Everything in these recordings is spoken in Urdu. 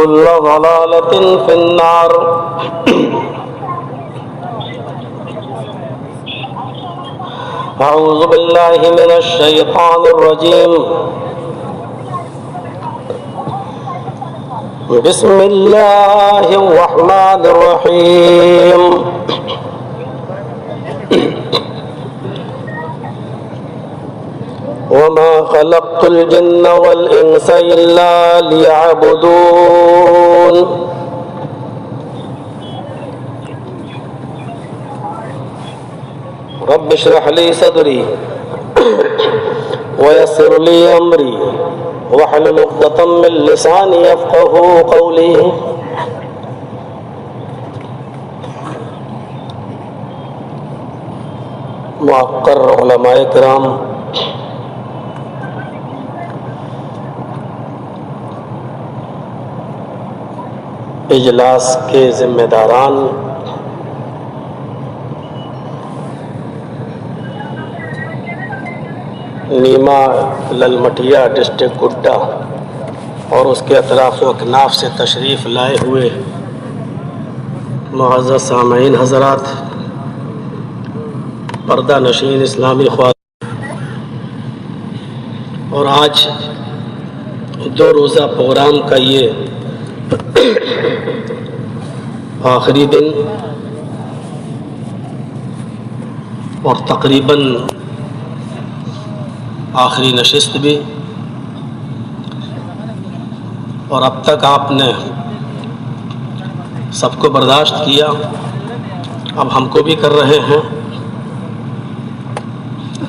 كل ضلالة في النار. أعوذ بالله من الشيطان الرجيم. بسم الله الرحمن الرحيم. وما خلقت الجن والإنس إلا ليعبدون. رب اشرح لي صدري ويسر لي أمري واحلل عقدة من لساني يفقهوا قولي. معقر علماء کرام، اجلاس کے ذمہ داران، نیما للمٹیا ڈسٹرکٹ گڈا اور اس کے اطراف و اکناف سے تشریف لائے ہوئے معزز سامعین حضرات، پردہ نشین اسلامی خواتین، اور آج 2 روزہ پروگرام کا یہ آخری دن اور تقریباً آخری نشست بھی، اور اب تک آپ نے سب کو برداشت کیا، اب ہم کو بھی کر رہے ہیں۔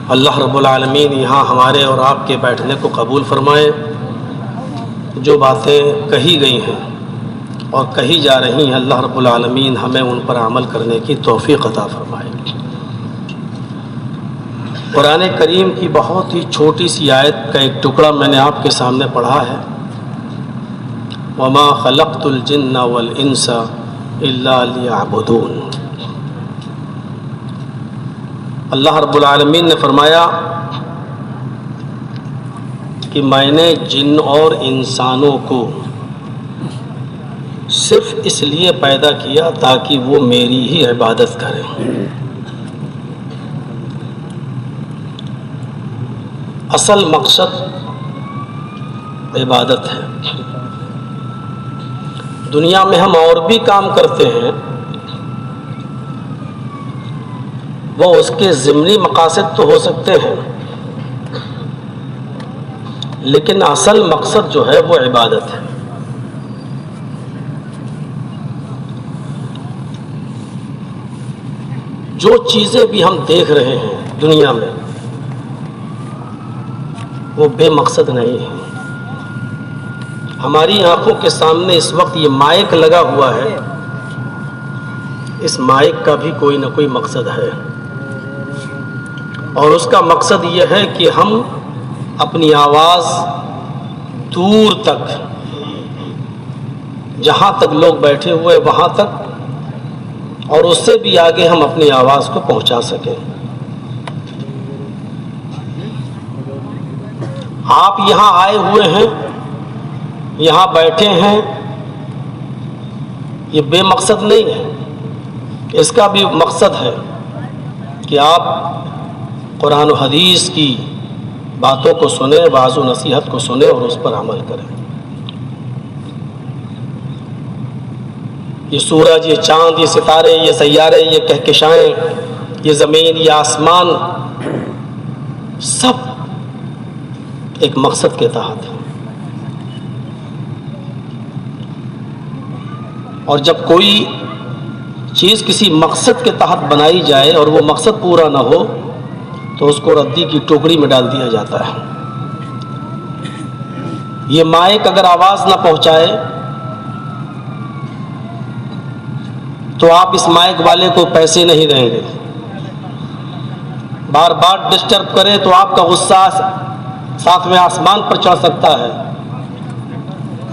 اللہ رب العالمین یہاں ہمارے اور آپ کے بیٹھنے کو قبول فرمائے۔ جو باتیں کہی گئی ہیں اور کہی جا رہی ہیں، اللہ رب العالمین ہمیں ان پر عمل کرنے کی توفیق عطا فرمائے۔ قرآن کریم کی بہت ہی چھوٹی سی آیت کا ایک ٹکڑا میں نے آپ کے سامنے پڑھا ہے، وَمَا خَلَقْتُ الْجِنَّ وَالْإِنسَ إِلَّا لِيَعْبُدُونَ۔ اللہ رب العالمین نے فرمایا کہ میں نے جن اور انسانوں کو صرف اس لیے پیدا کیا تاکہ وہ میری ہی عبادت کریں۔ اصل مقصد عبادت ہے۔ دنیا میں ہم اور بھی کام کرتے ہیں، وہ اس کے ضمنی مقاصد تو ہو سکتے ہیں، لیکن اصل مقصد جو ہے وہ عبادت ہے۔ جو چیزیں بھی ہم دیکھ رہے ہیں دنیا میں، وہ بے مقصد نہیں ہے۔ ہماری آنکھوں کے سامنے اس وقت یہ مائک لگا ہوا ہے، اس مائک کا بھی کوئی نہ کوئی مقصد ہے، اور اس کا مقصد یہ ہے کہ ہم اپنی آواز دور تک، جہاں تک لوگ بیٹھے ہوئے وہاں تک اور اس سے بھی آگے ہم اپنی آواز کو پہنچا سکیں۔ آپ یہاں آئے ہوئے ہیں، یہاں بیٹھے ہیں، یہ بے مقصد نہیں ہے، اس کا بھی مقصد ہے کہ آپ قرآن و حدیث کی باتوں کو سنیں، وعظ و نصیحت کو سنیں اور اس پر عمل کریں۔ یہ سورج، یہ چاند، یہ ستارے، یہ سیارے، یہ کہکشائیں، یہ زمین، یہ آسمان، سب ایک مقصد کے تحت ہے۔ اور جب کوئی چیز کسی مقصد کے تحت بنائی جائے اور وہ مقصد پورا نہ ہو تو اس کو ردی کی ٹوکری میں ڈال دیا جاتا ہے۔ یہ مائک اگر آواز نہ پہنچائے تو آپ اس مائک والے کو پیسے نہیں دیں گے، بار بار ڈسٹرب کرے تو آپ کا غصہ ساتویں آسمان پر چڑھ سکتا ہے،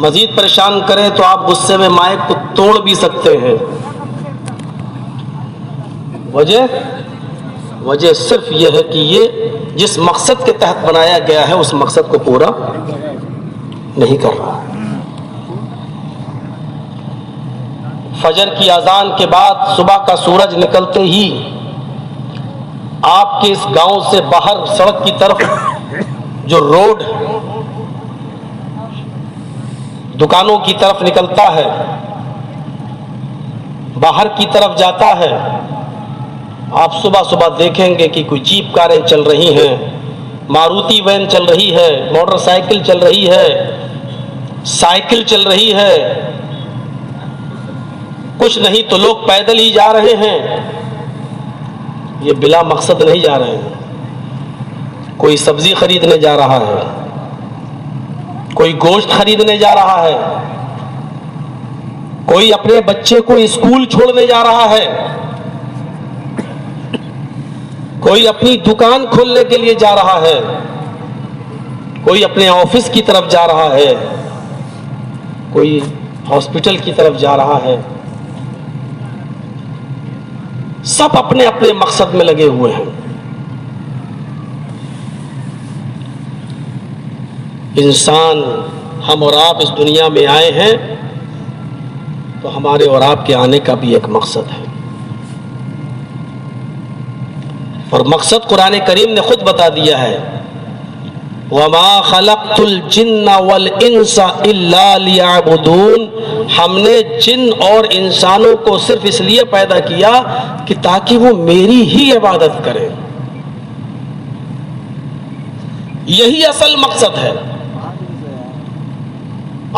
مزید پریشان کرے تو آپ غصے میں مائک کو توڑ بھی سکتے ہیں۔ وجہ صرف یہ ہے کہ یہ جس مقصد کے تحت بنایا گیا ہے اس مقصد کو پورا نہیں کر رہا۔ فجر کی اذان کے بعد صبح کا سورج نکلتے ہی آپ کے اس گاؤں سے باہر سڑک کی طرف جو روڈ دکانوں کی طرف نکلتا ہے، باہر کی طرف جاتا ہے، آپ صبح صبح دیکھیں گے کہ کوئی جیپ کاریں چل رہی ہیں، ماروتی وین چل رہی ہے، موٹر سائیکل چل رہی ہے، سائیکل چل رہی ہے، کچھ نہیں تو لوگ پیدل ہی جا رہے ہیں۔ یہ بلا مقصد نہیں جا رہے ہیں، کوئی سبزی خریدنے جا رہا ہے، کوئی گوشت خریدنے جا رہا ہے، کوئی اپنے بچے کو اسکول چھوڑنے جا رہا ہے، کوئی اپنی دکان کھولنے کے لیے جا رہا ہے، کوئی اپنے آفس کی طرف جا رہا ہے، کوئی ہاسپٹل کی طرف جا رہا ہے۔ سب اپنے اپنے مقصد میں لگے ہوئے ہیں۔ انسان، ہم اور آپ اس دنیا میں آئے ہیں تو ہمارے اور آپ کے آنے کا بھی ایک مقصد ہے، اور مقصد قرآن کریم نے خود بتا دیا ہے، وَمَا خَلَقْتُ الْجِنَّ وَالْإِنسَ إِلَّا لِيَعْبُدُونَ، ہم نے جن اور انسانوں کو صرف اس لیے پیدا کیا کہ تاکہ وہ میری ہی عبادت کریں۔ یہی اصل مقصد ہے۔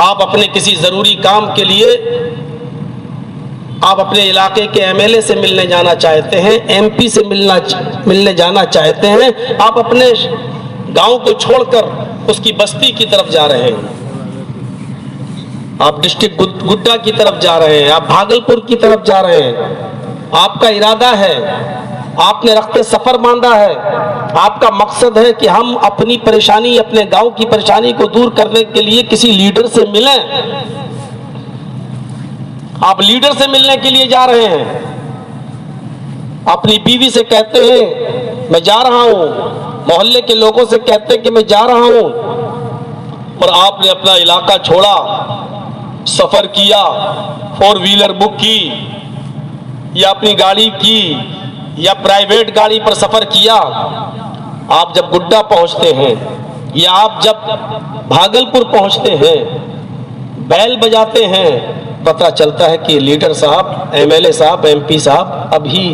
آپ اپنے کسی ضروری کام کے لیے آپ اپنے علاقے کے ایم ایل اے سے ملنے جانا چاہتے ہیں، ایم پی سے ملنے جانا چاہتے ہیں، آپ اپنے گاؤں کو چھوڑ کر اس کی بستی کی طرف جا رہے ہیں، آپ ڈسٹرکٹ گڈا کی طرف جا رہے ہیں، آپ بھاگلپور کی طرف جا رہے ہیں، آپ کا ارادہ ہے، آپ نے رخت سفر باندھا ہے، آپ کا مقصد ہے کہ ہم اپنی پریشانی، اپنے گاؤں کی پریشانی کو دور کرنے کے لیے کسی لیڈر سے ملیں۔ آپ لیڈر سے ملنے کے لیے جا رہے ہیں، اپنی بیوی سے کہتے ہیں میں جا رہا ہوں، محلے کے لوگوں سے کہتے ہیں کہ میں جا رہا ہوں، اور آپ نے اپنا علاقہ چھوڑا، سفر کیا، فور ویلر بک کی یا اپنی گاڑی کی یا پرائیویٹ گاڑی پر سفر کیا۔ آپ جب گڈا پہنچتے ہیں یا آپ جب بھاگلپور پہنچتے ہیں، بیل بجاتے ہیں، پتہ چلتا ہے کہ لیڈر صاحب، ایم ایل اے صاحب، ایم پی صاحب ابھی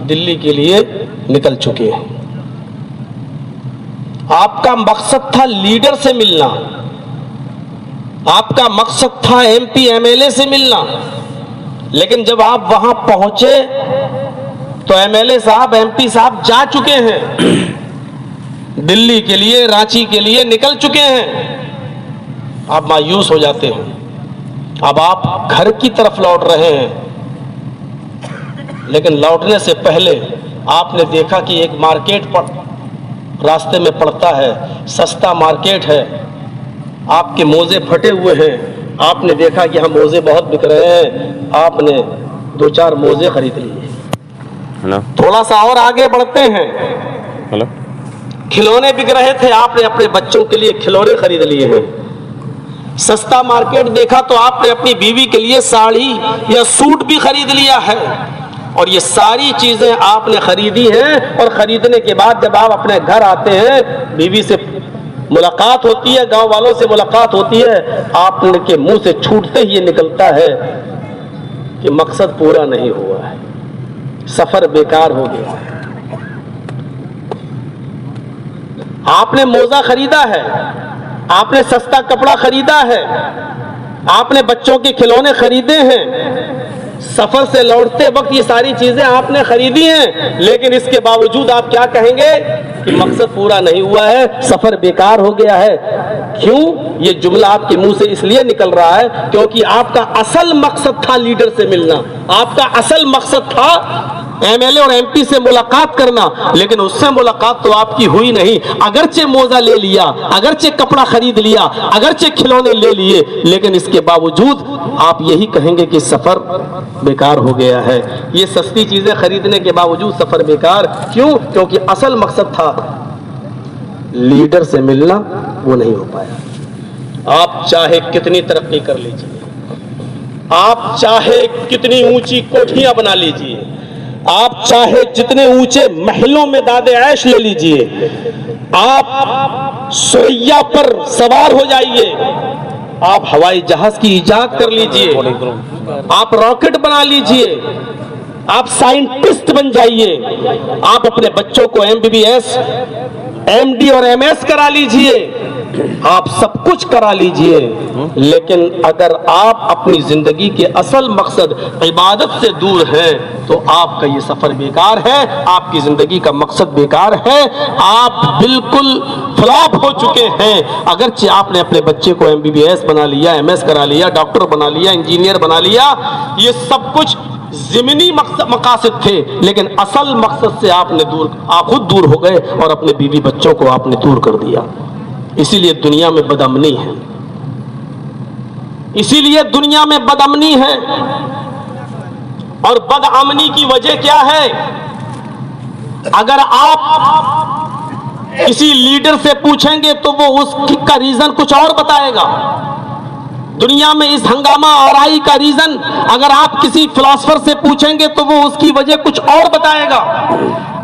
دلی کے لیے نکل چکے ہیں۔ آپ کا مقصد تھا لیڈر سے ملنا، آپ کا مقصد تھا M P M L A سے ملنا، لیکن جب آپ وہاں پہنچے تو ایم ایل اے صاحب، ایم پی صاحب جا چکے ہیں، دلی کے لیے، رانچی کے لیے نکل چکے ہیں۔ آپ مایوس ہو جاتے ہیں۔ اب آپ گھر کی طرف لوٹ رہے ہیں، لیکن لوٹنے سے پہلے آپ نے دیکھا کہ ایک مارکیٹ پر راستے میں پڑتا ہے، سستا مارکیٹ ہے، آپ کے موزے پھٹے ہوئے ہیں، آپ نے دیکھا کہ ہاں موزے بہت بک رہے ہیں، آپ نے 2-4 موزے خرید لیے۔ تھوڑا سا اور آگے بڑھتے ہیں، کھلونے بک رہے تھے، آپ نے اپنے بچوں کے لیے کھلونے خرید لیے ہیں۔ سستا مارکیٹ دیکھا تو آپ نے اپنی بیوی کے لیے ساڑی یا سوٹ بھی خرید لیا ہے، اور یہ ساری چیزیں آپ نے خریدی ہیں، اور خریدنے کے بعد جب آپ اپنے گھر آتے ہیں، بیوی سے ملاقات ہوتی ہے، گاؤں والوں سے ملاقات ہوتی ہے، آپ کے منہ سے چھوٹتے ہی یہ نکلتا ہے کہ مقصد پورا نہیں ہوا ہے، سفر بیکار ہو گیا ہے۔ آپ نے موزہ خریدا ہے، آپ نے سستا کپڑا خریدا ہے، آپ نے بچوں کے کھلونے خریدے ہیں، سفر سے لوٹتے وقت یہ ساری چیزیں آپ نے خریدی ہیں، لیکن اس کے باوجود آپ کیا کہیں گے کہ مقصد پورا نہیں ہوا ہے، سفر بیکار ہو گیا ہے۔ کیوں؟ یہ جملہ آپ کے منہ سے اس لیے نکل رہا ہے کیونکہ آپ کا اصل مقصد تھا لیڈر سے ملنا، آپ کا اصل مقصد تھا ایم ایل اے اور ایم پی سے ملاقات کرنا، لیکن اس سے ملاقات تو آپ کی ہوئی نہیں۔ اگرچہ موزہ لے لیا، اگرچہ کپڑا خرید لیا، اگرچہ کھلونے لے لیے، لیکن اس کے باوجود آپ یہی کہیں گے کہ سفر بیکار ہو گیا ہے۔ یہ سستی چیزیں خریدنے کے باوجود سفر بیکار کیوں؟ کیونکہ اصل مقصد تھا لیڈر سے ملنا، وہ نہیں ہو پایا۔ آپ چاہے کتنی ترقی کر لیجیے، آپ چاہے کتنی اونچی کوٹھیاں بنا لیجئے، آپ چاہے جتنے اونچے محلوں میں داد عیش لے لیجئے، آپ سریا پر سوار ہو جائیے، آپ ہوائی جہاز کی ایجاد کر لیجئے، آپ راکٹ بنا لیجئے، آپ سائنٹسٹ بن جائیے، آپ اپنے بچوں کو MBBS MD اور MS کرا لیجئے، آپ سب کچھ کرا لیجئے، لیکن اگر آپ اپنی زندگی کے اصل مقصد عبادت سے دور ہیں تو آپ کا یہ سفر بیکار ہے، آپ کی زندگی کا مقصد بیکار ہے، آپ بالکل فلاپ ہو چکے ہیں۔ اگرچہ آپ نے اپنے بچے کو MBBS بنا لیا، MS کرا لیا، ڈاکٹر بنا لیا، انجینئر بنا لیا، یہ سب کچھ ضمنی مقاصد تھے، لیکن اصل مقصد سے آپ خود دور ہو گئے اور اپنے بیوی بچوں کو آپ نے دور کر دیا۔ اسی لیے دنیا میں بدامنی ہے، اسی لیے دنیا میں بدامنی ہے۔ اور بدامنی کی وجہ کیا ہے؟ اگر آپ کسی لیڈر سے پوچھیں گے تو وہ اس کا ریزن کچھ اور بتائے گا۔ دنیا میں اس ہنگامہ آرائی کا ریزن اگر آپ کسی فلاسفر سے پوچھیں گے تو وہ اس کی وجہ کچھ اور بتائے گا۔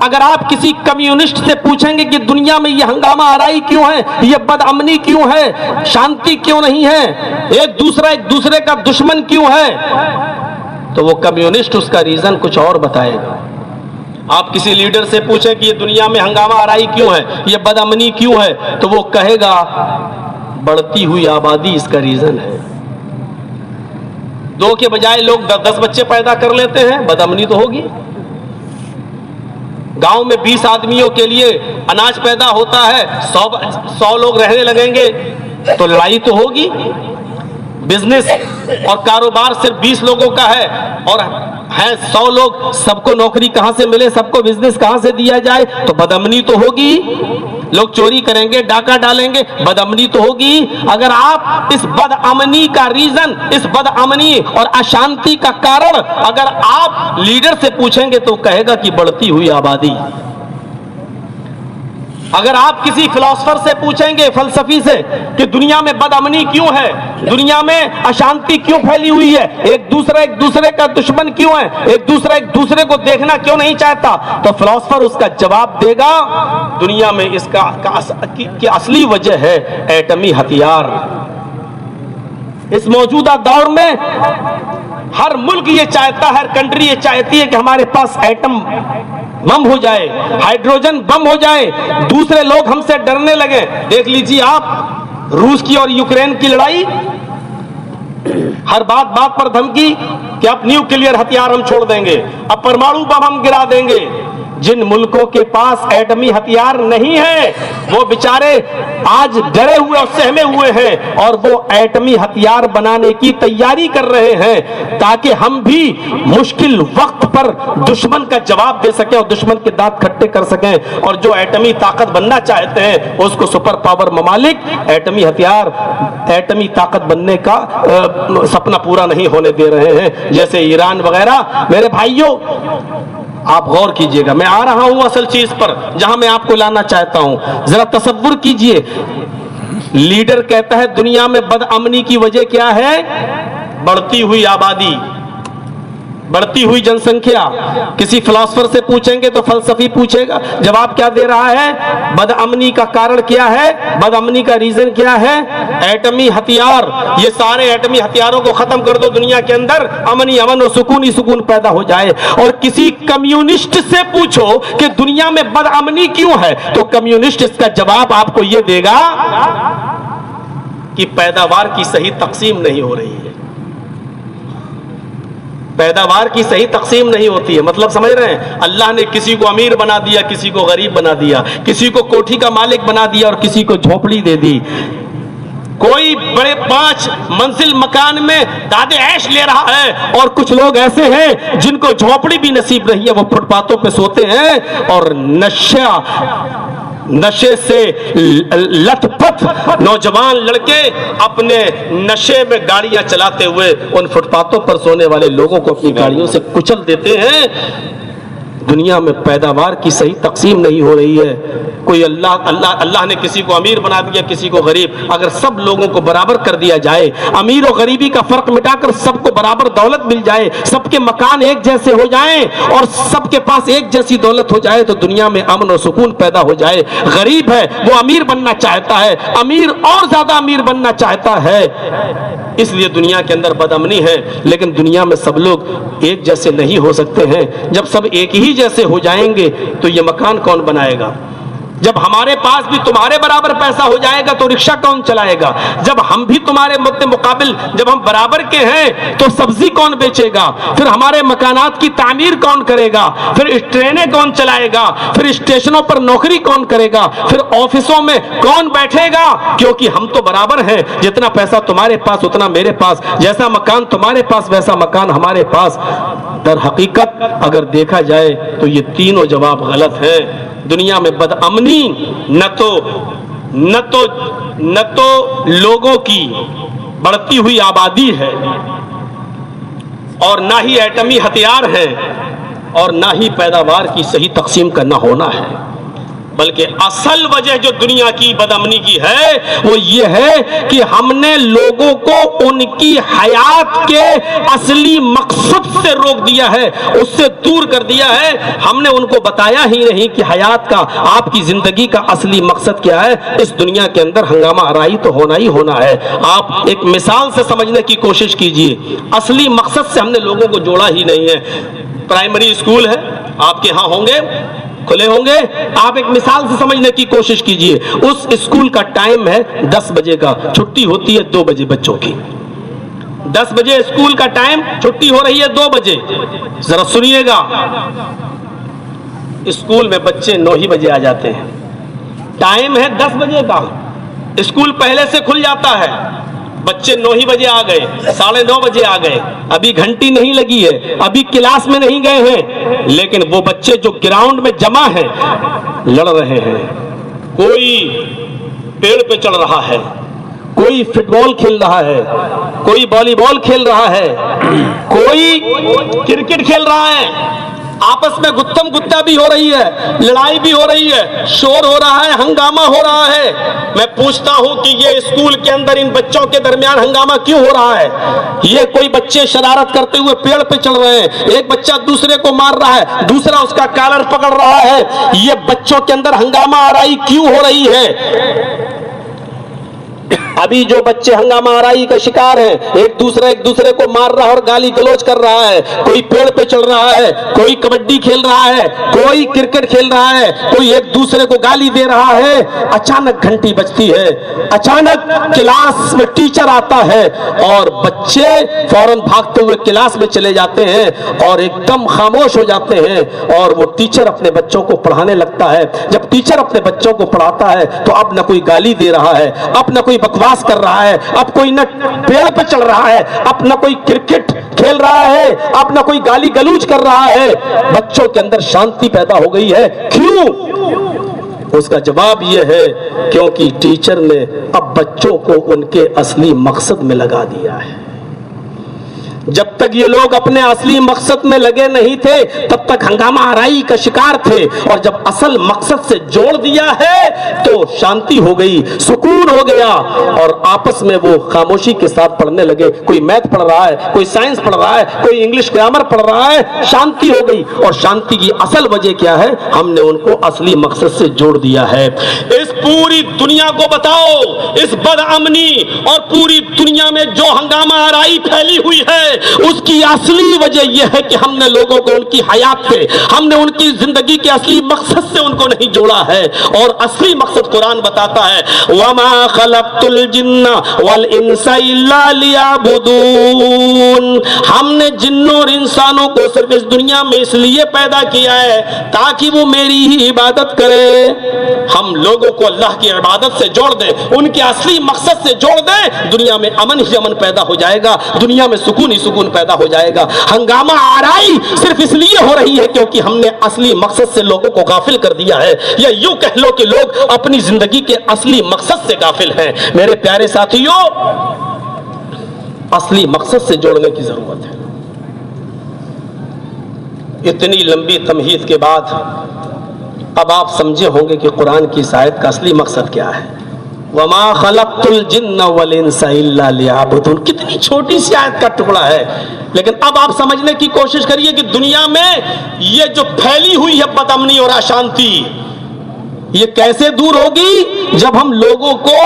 اگر آپ کسی کمیونسٹ سے پوچھیں گے کہ دنیا میں یہ ہنگامہ آرائی کیوں ہے، یہ بدامنی کیوں ہے، شانتی کیوں نہیں ہے، ایک دوسرے کا دشمن کیوں ہے، تو وہ کمیونسٹ اس کا ریزن کچھ اور بتائے گا۔ آپ کسی لیڈر سے پوچھیں کہ یہ دنیا میں ہنگامہ آرائی کیوں ہے، یہ بدامنی کیوں ہے، تو وہ کہے گا بڑھتی ہوئی آبادی اس کا ریزن ہے۔ 2 کے بجائے لوگ 10 بچے پیدا کر لیتے ہیں، بدامنی تو ہوگی۔ گاؤں میں 20 آدمیوں کے لیے اناج پیدا ہوتا ہے، 100 لوگ رہنے لگیں گے تو لڑائی تو ہوگی۔ بزنس اور کاروبار صرف 20 لوگوں کا ہے اور ہیں 100 لوگ، سب کو نوکری کہاں سے ملے، سب کو بزنس کہاں سے دیا جائے، تو بدامنی تو ہوگی۔ لوگ چوری کریں گے، ڈاکہ ڈالیں گے، بدامنی تو ہوگی۔ اگر آپ اس بدامنی کا ریزن، اس بدامنی اور اشانتی کا کارن اگر آپ لیڈر سے پوچھیں گے تو کہے گا کہ بڑھتی ہوئی آبادی۔ اگر آپ کسی فلاسفر سے پوچھیں گے، فلسفی سے، کہ دنیا میں بدامنی کیوں ہے، دنیا میں اشانتی کیوں پھیلی ہوئی ہے، ایک دوسرے کا دشمن کیوں ہے، ایک دوسرے کو دیکھنا کیوں نہیں چاہتا، تو فلاسفر اس کا جواب دے گا دنیا میں اس کی اصلی وجہ ہے ایٹمی ہتھیار۔ اس موجودہ دور میں ہر ملک یہ چاہتا ہے، ہر کنٹری یہ چاہتی ہے کہ ہمارے پاس ایٹم بم ہو جائے، ہائیڈروجن بم ہو جائے، دوسرے لوگ ہم سے ڈرنے لگے۔ دیکھ لیجیے آپ روس کی اور یوکرین کی لڑائی، ہر بات پر دھمکی کہ اب نیوکلیئر ہتھیار ہم چھوڑ دیں گے، اب پرمانو بم ہم گرا دیں گے۔ جن ملکوں کے پاس ایٹمی ہتھیار نہیں ہے وہ بیچارے آج ڈرے ہوئے اور سہمے ہوئے ہیں اور وہ ایٹمی ہتھیار بنانے کی تیاری کر رہے ہیں تاکہ ہم بھی مشکل وقت پر دشمن کا جواب دے سکیں اور دشمن کے دانت کھٹے کر سکیں۔ اور جو ایٹمی طاقت بننا چاہتے ہیں اس کو سپر پاور ممالک ایٹمی ہتھیار، ایٹمی طاقت بننے کا سپنا پورا نہیں ہونے دے رہے ہیں، جیسے ایران وغیرہ۔ میرے بھائیوں، آپ غور کیجئے گا، میں آ رہا ہوں اصل چیز پر جہاں میں آپ کو لانا چاہتا ہوں۔ ذرا تصور کیجئے، لیڈر کہتا ہے دنیا میں بدامنی کی وجہ کیا ہے؟ بڑھتی ہوئی آبادی، بڑھتی ہوئی جن سنکھیا۔ کسی فلاسفر سے پوچھیں گے تو فلسفی پوچھے گا، جواب کیا دے رہا ہے؟ بدامنی کا کارن کیا ہے، بدامنی کا ریزن کیا ہے؟ ایٹمی ہتھیار۔ یہ سارے ایٹمی ہتھیاروں کو ختم کر دو، دنیا کے اندر امن ہی امن اور سکون ہی سکون پیدا ہو جائے۔ اور کسی کمیونسٹ سے پوچھو کہ دنیا میں بدامنی کیوں ہے تو کمیونسٹ اس کا جواب آپ کو یہ دے گا کہ پیداوار کی صحیح تقسیم نہیں ہو رہی ہے، پیداوار کی صحیح تقسیم نہیں ہوتی ہے۔ مطلب سمجھ رہے ہیں؟ اللہ نے کسی کو امیر بنا دیا، کسی کو غریب بنا دیا، کسی کو کوٹھی کا مالک بنا دیا اور کسی کو جھونپڑی دے دی۔ کوئی بڑے 5 منزل مکان میں داد عیش لے رہا ہے اور کچھ لوگ ایسے ہیں جن کو جھونپڑی بھی نصیب نہیں ہے، وہ فٹ پاتھوں پہ سوتے ہیں اور نشے سے لت پت نوجوان لڑکے اپنے نشے میں گاڑیاں چلاتے ہوئے ان فٹ پاتھوں پر سونے والے لوگوں کو اپنی گاڑیوں سے کچل دیتے ہیں۔ دنیا میں پیداوار کی صحیح تقسیم نہیں ہو رہی ہے. کوئی اللہ نے کسی کو امیر بنا دیا, کسی کو غریب. اگر سب لوگوں کو برابر کر دیا جائے, امیر و غریبی کا فرق مٹا کر سب کو برابر دولت مل جائے, سب کے مکان ایک جیسے ہو جائیں اور سب کے پاس ایک جیسی دولت ہو جائے, تو دنیا میں امن و سکون پیدا ہو جائے. غریب ہے وہ امیر بننا چاہتا ہے, امیر اور زیادہ امیر بننا چاہتا ہے, اس لیے دنیا کے اندر بد امنی ہے. لیکن دنیا میں سب لوگ ایک جیسے نہیں ہو سکتے ہیں. جب سب ایک ہی جیسے ہو جائیں گے تو یہ مکان کون بنائے گا؟ جب ہمارے پاس بھی تمہارے برابر پیسہ ہو جائے گا تو رکشہ کون چلائے گا؟ جب ہم بھی تمہارے مقابل جب ہم برابر کے ہیں تو سبزی کون بیچے گا؟ پھر ہمارے مکانات کی تعمیر کون کرے گا؟ پھر ٹرینیں کون چلائے گا؟ پھر اسٹیشنوں پر نوکری کون کرے گا؟ پھر آفسوں میں کون بیٹھے گا؟ کیونکہ ہم تو برابر ہیں. جتنا پیسہ تمہارے پاس اتنا میرے پاس, جیسا مکان تمہارے پاس ویسا مکان ہمارے پاس. در حقیقت اگر دیکھا جائے تو یہ تینوں جواب غلط ہیں. دنیا میں بد امنی نہ تو لوگوں کی بڑھتی ہوئی آبادی ہے, اور نہ ہی ایٹمی ہتھیار ہے, اور نہ ہی پیداوار کی صحیح تقسیم کا نہ ہونا ہے, بلکہ اصل وجہ جو دنیا کی بد امنی کی ہے وہ یہ ہے کہ ہم نے لوگوں کو ان کی حیات کے اصلی مقصد سے روک دیا ہے, اس سے دور کر دیا ہے. ہم نے ان کو بتایا ہی نہیں کہ حیات کا, آپ کی زندگی کا اصلی مقصد کیا ہے. اس دنیا کے اندر ہنگامہ آرائی تو ہونا ہی ہونا ہے. آپ ایک مثال سے سمجھنے کی کوشش کیجئے. اصلی مقصد سے ہم نے لوگوں کو جوڑا ہی نہیں ہے. پرائمری اسکول ہے, آپ کے ہاں ہوں گے, کھلے ہوں گے. آپ ایک مثال سے سمجھنے کی کوشش کیجئے. اس اسکول کا ٹائم ہے 10 بجے کا, چھٹی ہوتی ہے 2 بجے بچوں کی. 10 بجے اسکول کا ٹائم, چھٹی ہو رہی ہے 2 بجے. ذرا سنیے گا, اسکول میں بچے 9 ہی بجے آ جاتے ہیں. ٹائم ہے 10 بجے کا, اسکول پہلے سے کھل جاتا ہے. بچے 9 ہی بجے آ گئے, 9:30 بجے آ گئے, ابھی گھنٹی نہیں لگی ہے, ابھی کلاس میں نہیں گئے ہیں. لیکن وہ بچے جو گراؤنڈ میں جمع ہیں لڑ رہے ہیں. کوئی پیڑ پہ چڑھ رہا ہے, کوئی فٹ بال کھیل رہا ہے, کوئی والی بال کھیل رہا ہے, کوئی کرکٹ کھیل رہا ہے. آپس میں گتم گتا بھی ہو رہی ہے, لڑائی بھی ہو رہی ہے, شور ہو رہا ہے, ہنگامہ ہو رہا ہے. میں پوچھتا ہوں کہ یہ اسکول کے اندر ان بچوں کے درمیان ہنگامہ کیوں ہو رہا ہے؟ یہ کوئی بچے شرارت کرتے ہوئے پیڑ پہ چڑھ رہے ہیں, ایک بچہ دوسرے کو مار رہا ہے, دوسرا اس کا کالر پکڑ رہا ہے. یہ بچوں کے اندر ہنگامہ آرائی کیوں ہو رہی ہے؟ ابھی جو بچے ہنگامہ آرائی کا شکار ہیں, ایک دوسرے کو مار رہا ہے اور گالی گلوچ کر رہا ہے, کوئی پیڑ پہ چڑھ رہا ہے, کوئی کبڈی کھیل رہا ہے, کوئی کرکٹ کھیل رہا ہے, کوئی ایک دوسرے کو گالی دے رہا ہے. اچانک گھنٹی بجتی ہے, اچانک کلاس میں ٹیچر آتا ہے اور بچے فوراً بھاگتے ہوئے کلاس میں چلے جاتے ہیں اور ایک دم خاموش ہو جاتے ہیں. اور وہ ٹیچر اپنے بچوں کو پڑھانے لگتا ہے. جب ٹیچر اپنے بچوں کو پڑھاتا ہے تو اب نہ کوئی گالی دے رہا ہے, اب نہ کوئی بکواس کر رہا ہے, اب کوئی نہ پیڑ پہ چڑھ رہا ہے, اب نہ کوئی کرکٹ کھیل رہا ہے, اب نہ کوئی گالی گلوچ کر رہا ہے. بچوں کے اندر شانتی پیدا ہو گئی ہے. کیوں؟ اس کا جواب یہ ہے کیونکہ ٹیچر نے اب بچوں کو ان کے اصلی مقصد میں لگا دیا ہے. جب تک یہ لوگ اپنے اصلی مقصد میں لگے نہیں تھے تب تک ہنگامہ آرائی کا شکار تھے, اور جب اصل مقصد سے جوڑ دیا ہے تو شانتی ہو گئی, سکون ہو گیا, اور آپس میں وہ خاموشی کے ساتھ پڑھنے لگے. کوئی میتھ پڑھ رہا ہے, کوئی سائنس پڑھ رہا ہے, کوئی انگلش گرامر پڑھ رہا ہے. شانتی ہو گئی. اور شانتی کی اصل وجہ کیا ہے؟ ہم نے ان کو اصلی مقصد سے جوڑ دیا ہے. اس پوری دنیا کو بتاؤ, اس بد امنی اور پوری دنیا میں جو ہنگامہ آرائی پھیلی ہوئی ہے اس کی اصلی وجہ یہ ہے کہ ہم نے لوگوں کو ان کی حیات سے, ہم نے ان کی زندگی کے اصلی مقصد سے ان کو نہیں جوڑا ہے. اور اصلی مقصد قرآن بتاتا ہے, وَمَا خَلَقْتُ الْجِنَّ وَالْإِنسَ إِلَّا لِيَعْبُدُونَ. ہم نے جنوں اور انسانوں کو صرف اس دنیا میں اس لیے پیدا کیا ہے تاکہ وہ میری ہی عبادت کرے. ہم لوگوں کو اللہ کی عبادت سے جوڑ دیں, ان کے اصلی مقصد سے جوڑ دیں, دنیا میں امن ہی امن پیدا ہو جائے گا, دنیا میں سکون ہی سکون پیدا ہو جائے گا. ہنگامہ آرائی صرف اس لیے ہو رہی ہے کیونکہ ہم نے اصلی مقصد سے لوگوں کو غافل کر دیا ہے, یا یوں کہہ لو کہ لوگ اپنی زندگی کے اصلی مقصد سے غافل ہیں. میرے پیارے ساتھیوں, اصلی مقصد سے جوڑنے کی ضرورت ہے. اتنی لمبی تمہید کے بعد اب آپ سمجھے ہوں گے کہ قرآن کی اس آیت کا اصلی مقصد کیا ہے. وما خلقت الجن والانس الا لیعبدون. کتنی چھوٹی سی آیت کا ٹکڑا ہے، لیکن اب آپ سمجھنے کی کوشش کریے کہ دنیا میں یہ جو پھیلی ہوئی ہے بدامنی اور اشانتی، یہ کیسے دور ہوگی جب ہم لوگوں کو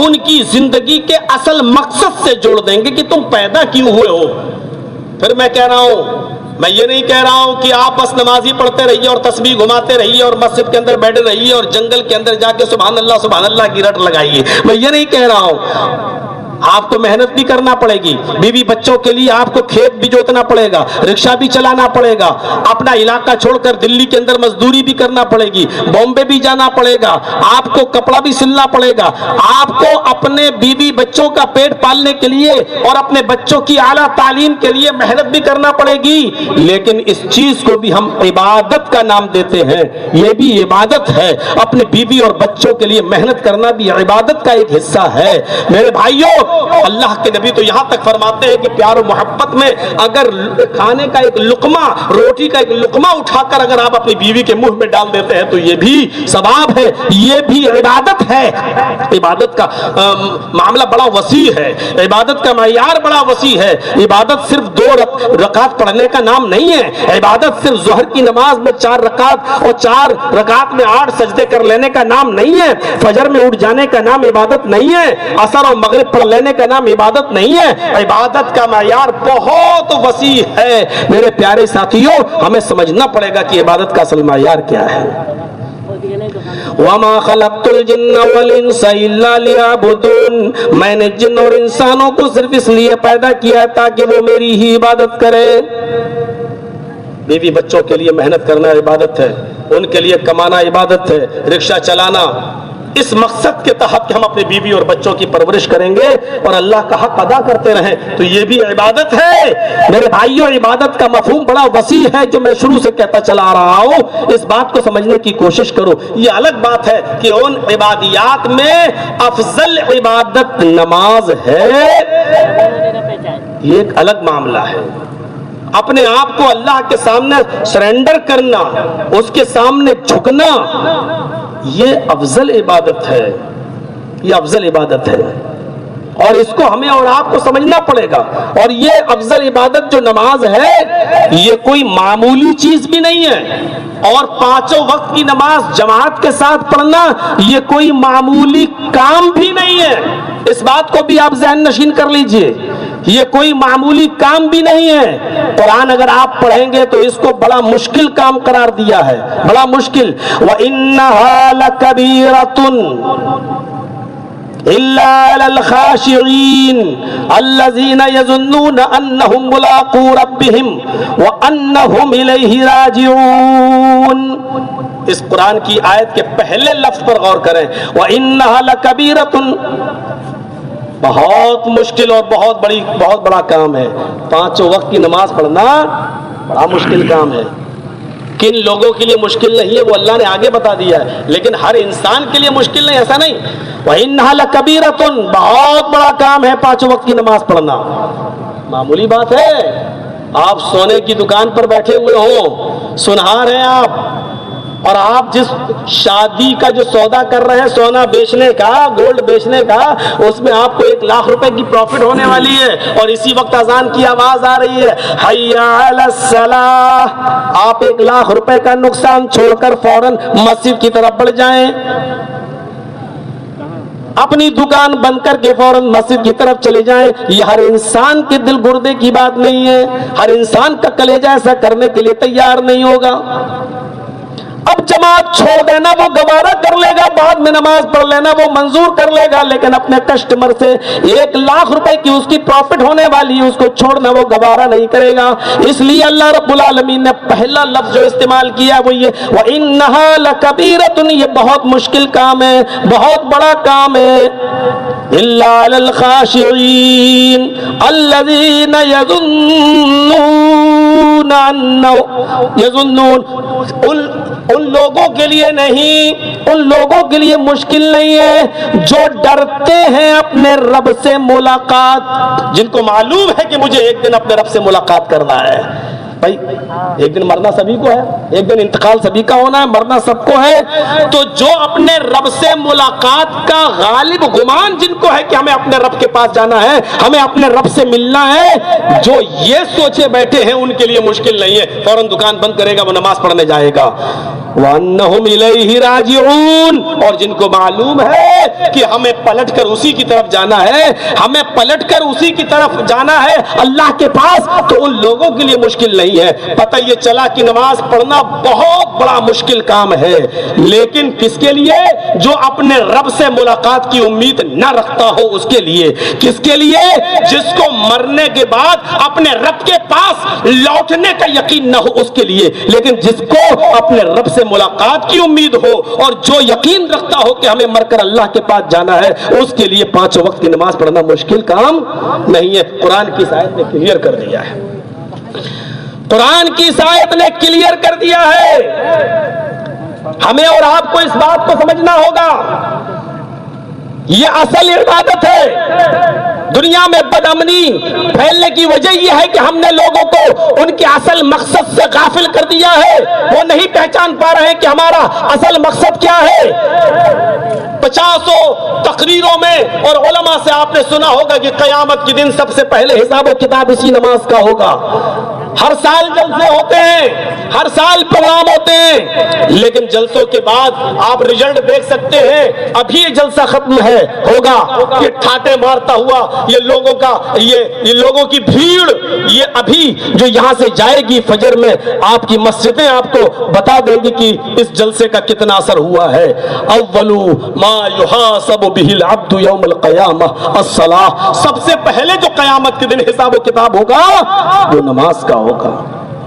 ان کی زندگی کے اصل مقصد سے جوڑ دیں گے کہ تم پیدا کیوں ہوئے ہو. پھر میں کہہ رہا ہوں، میں یہ نہیں کہہ رہا ہوں کہ آپ بس نمازی پڑھتے رہیے اور تسبیح گھماتے رہیے اور مسجد کے اندر بیٹھے رہیے اور جنگل کے اندر جا کے سبحان اللہ کی رٹ لگائیے. میں یہ نہیں کہہ رہا ہوں. آپ کو محنت بھی کرنا پڑے گی، بیوی بچوں کے لیے آپ کو کھیت بھی جوتنا پڑے گا، رکشہ بھی چلانا پڑے گا، اپنا علاقہ چھوڑ کر دلی کے اندر مزدوری بھی کرنا پڑے گی، بامبے بھی جانا پڑے گا، آپ کو کپڑا بھی سلنا پڑے گا، آپ کو اپنے بیوی بچوں کا پیٹ پالنے کے لیے اور اپنے بچوں کی اعلیٰ تعلیم کے لیے محنت بھی کرنا پڑے گی. لیکن اس چیز کو بھی ہم عبادت کا نام دیتے ہیں. یہ بھی عبادت ہے. اپنے بیوی اور بچوں کے لیے محنت کرنا بھی عبادت کا ایک حصہ ہے. میرے بھائیوں، اللہ کے نبی تو یہاں تک فرماتے ہیں کہ پیار و محبت میں اگر کھانے کا ایک لقمہ، روٹی کا ایک لقمہ اٹھا کر اگر آپ اپنی بیوی کے منہ میں ڈال دیتے ہیں تو یہ بھی ثواب ہے، یہ بھی عبادت ہے. عبادت کا معاملہ بڑا وسیع ہے، عبادت کا معیار بڑا وسیع ہے. عبادت صرف 2 رکعت پڑھنے کا نام نہیں ہے. عبادت صرف ظہر کی نماز میں 4 رکعت اور 4 رکعت میں 8 سجدے کر لینے کا نام نہیں ہے. فجر میں اٹھ جانے کا نام عبادت نہیں ہے. عصر اور مغرب پڑھ لینے کا نام عبادت نہیں ہے. عبادت کا معیار بہت وسیع ہے. میرے پیارے ساتھیوں، ہمیں سمجھنا پڑے گا کہ عبادت کا اصل معیار کیا ہے. وَمَا خَلَقْتُ الْجِنَّ وَالْإِنسَ إِلَّا لِيَعْبُدُونَ. میں نے جن اور انسانوں کو صرف اس لیے پیدا کیا ہے تاکہ وہ میری ہی عبادت کرے. بیوی بچوں کے لیے محنت کرنا عبادت ہے، ان کے لیے کمانا عبادت ہے، رکشہ چلانا، اس مقصد کے تحت کہ ہم اپنی بیوی اور بچوں کی پرورش کریں گے اور اللہ کا حق ادا کرتے رہیں تو یہ بھی عبادت ہے. میرے بھائیوں، عبادت کا مفہوم بڑا وسیع ہے جو میں شروع سے کہتا چلا آ رہا ہوں. اس بات کو سمجھنے کی کوشش کرو. یہ الگ بات ہے کہ ان عبادیات میں افضل عبادت نماز ہے، یہ ایک الگ معاملہ ہے. اپنے آپ کو اللہ کے سامنے سرنڈر کرنا، اس کے سامنے جھکنا، یہ افضل عبادت ہے. یہ افضل عبادت ہے اور اس کو ہمیں اور آپ کو سمجھنا پڑے گا. اور یہ افضل عبادت جو نماز ہے یہ کوئی معمولی چیز بھی نہیں ہے. اور 5 وقت کی نماز جماعت کے ساتھ پڑھنا یہ کوئی معمولی کام بھی نہیں ہے. اس بات کو بھی آپ ذہن نشین کر لیجئے. یہ کوئی معمولی کام بھی نہیں ہے. قرآن اگر آپ پڑھیں گے تو اس کو بڑا مشکل کام قرار دیا ہے، بڑا مشکل. وَإِنَّهَا لَكَبِيرَةٌ إِلَّا عَلَى الْخَاشِعِينَ الَّذِينَ يَظُنُّونَ أَنَّهُمْ مُلَاقُو رَبِّهِمْ وَأَنَّهُمْ إِلَيْهِ رَاجِعُونَ. اس قرآن کی آیت کے پہلے لفظ پر غور کریں. وَإِنَّهَا لَكَبِيرَةٌ، بہت مشکل اور بہت بڑا کام ہے. 5 وقت کی نماز پڑھنا بڑا مشکل کام ہے. کن لوگوں کے لیے مشکل نہیں ہے وہ اللہ نے آگے بتا دیا ہے، لیکن ہر انسان کے لیے مشکل نہیں، ایسا نہیں. وَإِنَّهَا لَكَبِيرَةٌ، بہت بڑا کام ہے 5 وقت کی نماز پڑھنا. معمولی بات ہے. آپ سونے کی دکان پر بیٹھے ہوئے ہو، سنہار ہیں آپ، اور آپ جس شادی کا جو سودا کر رہے ہیں، سونا بیچنے کا، گولڈ بیچنے کا، اس میں آپ کو 1 لاکھ روپے کی پروفٹ ہونے والی ہے. اور اسی وقت اذان کی آواز آ رہی ہے، حی علی الصلاۃ. آپ 1 لاکھ روپے کا نقصان چھوڑ کر فوراً مسجد کی طرف بڑھ جائیں، اپنی دکان بند کر کے فوراً مسجد کی طرف چلے جائیں. یہ ہر انسان کے دل گردے کی بات نہیں ہے. ہر انسان کا کلیجہ ایسا کرنے کے لیے تیار نہیں ہوگا. اب جماعت چھوڑ دینا وہ گوارا کر لے گا، بعد میں نماز پڑھ لینا وہ منظور کر لے گا، لیکن اپنے کسٹمر سے 1 لاکھ روپے کی اس کی پروفٹ ہونے والی ہے، اس کو چھوڑنا وہ گوارا نہیں کرے گا. اس لیے اللہ رب العالمین نے پہلا لفظ جو استعمال کیا وہ یہ وَإِنَّهَا لَكَبِيرَةٌ، یہ بہت مشکل کام ہے، بہت بڑا کام ہے. إِلَّا عَلَى الْخَاشِعِينَ الَّذِينَ يَظُنُّونَ، ان لوگوں کے لیے نہیں، ان لوگوں کے لیے مشکل نہیں ہے جو ڈرتے ہیں اپنے رب سے ملاقات، جن کو معلوم ہے کہ مجھے ایک دن اپنے رب سے ملاقات کرنا ہے. بھائی ایک دن مرنا سبھی کو ہے، ایک دن انتقال سبھی کا ہونا ہے، مرنا سب کو ہے۔ تو جو اپنے رب سے ملاقات کا غالب گمان جن کو ہے کہ ہمیں اپنے رب کے پاس جانا ہے، ہمیں اپنے رب سے ملنا ہے، جو یہ سوچے بیٹھے ہیں ان کے لیے مشکل نہیں ہے، فوراً دکان بند کرے گا، وہ نماز پڑھنے جائے گا۔ وَأَنَّهُمْ إِلَيْهِ رَاجِعُونَ، اور جن کو معلوم ہے کہ ہمیں پلٹ کر اسی کی طرف جانا ہے، ہمیں پلٹ کر اسی کی طرف جانا ہے اللہ کے پاس، تو ان لوگوں کے لیے مشکل نہیں ہے۔ پتہ یہ چلا کہ نماز پڑھنا بہت بڑا مشکل کام ہے، لیکن کس کے لیے؟ جو اپنے رب سے ملاقات کی امید نہ رکھتا ہو اس کے لیے۔ کس کے لیے؟ جس کو مرنے کے بعد اپنے رب کے پاس لوٹنے کا یقین نہ ہو اس کے لیے، لیکن جس کو اپنے رب سے ملاقات کی امید ہو اور جو یقین رکھتا ہو کہ ہمیں مر کر اللہ کے پاس جانا ہے، اس کے لیے 5 وقت کی نماز پڑھنا مشکل کام نہیں ہے۔ قرآن کی آیت نے کلیئر کر دیا ہے، قرآن کی آیت نے کلیئر کر دیا ہے۔ ہمیں اور آپ کو اس بات کو سمجھنا ہوگا، یہ اصل عبادت ہے۔ دنیا میں بد امنی پھیلنے کی وجہ یہ ہے کہ ہم نے لوگوں کو ان کے اصل مقصد سے غافل کر دیا ہے، وہ نہیں پہچان پا رہے ہیں کہ ہمارا اصل مقصد کیا ہے۔ 50 تقریروں میں اور علماء سے آپ نے سنا ہوگا کہ قیامت کے دن سب سے پہلے حساب و کتاب اسی نماز کا ہوگا۔ ہر سال جلسے ہوتے ہیں، ہر سال پروگرام ہوتے ہیں، لیکن جلسوں کے بعد آپ رزلٹ دیکھ سکتے ہیں، ابھی یہ جلسہ ختم ہے ہوگا، یہ ٹھاٹے مارتا ہوا یہ لوگوں کی بھیڑ، یہ ابھی جو یہاں سے جائے گی فجر میں، آپ کی مسجدیں آپ کو بتا دیں گی کہ اس جلسے کا کتنا اثر ہوا ہے۔ اول ما یحاسب بہ العبد یوم القیامہ الصلاۃ، سب سے پہلے جو قیامت کے دن حساب و کتاب ہوگا وہ نماز کا ہوگا۔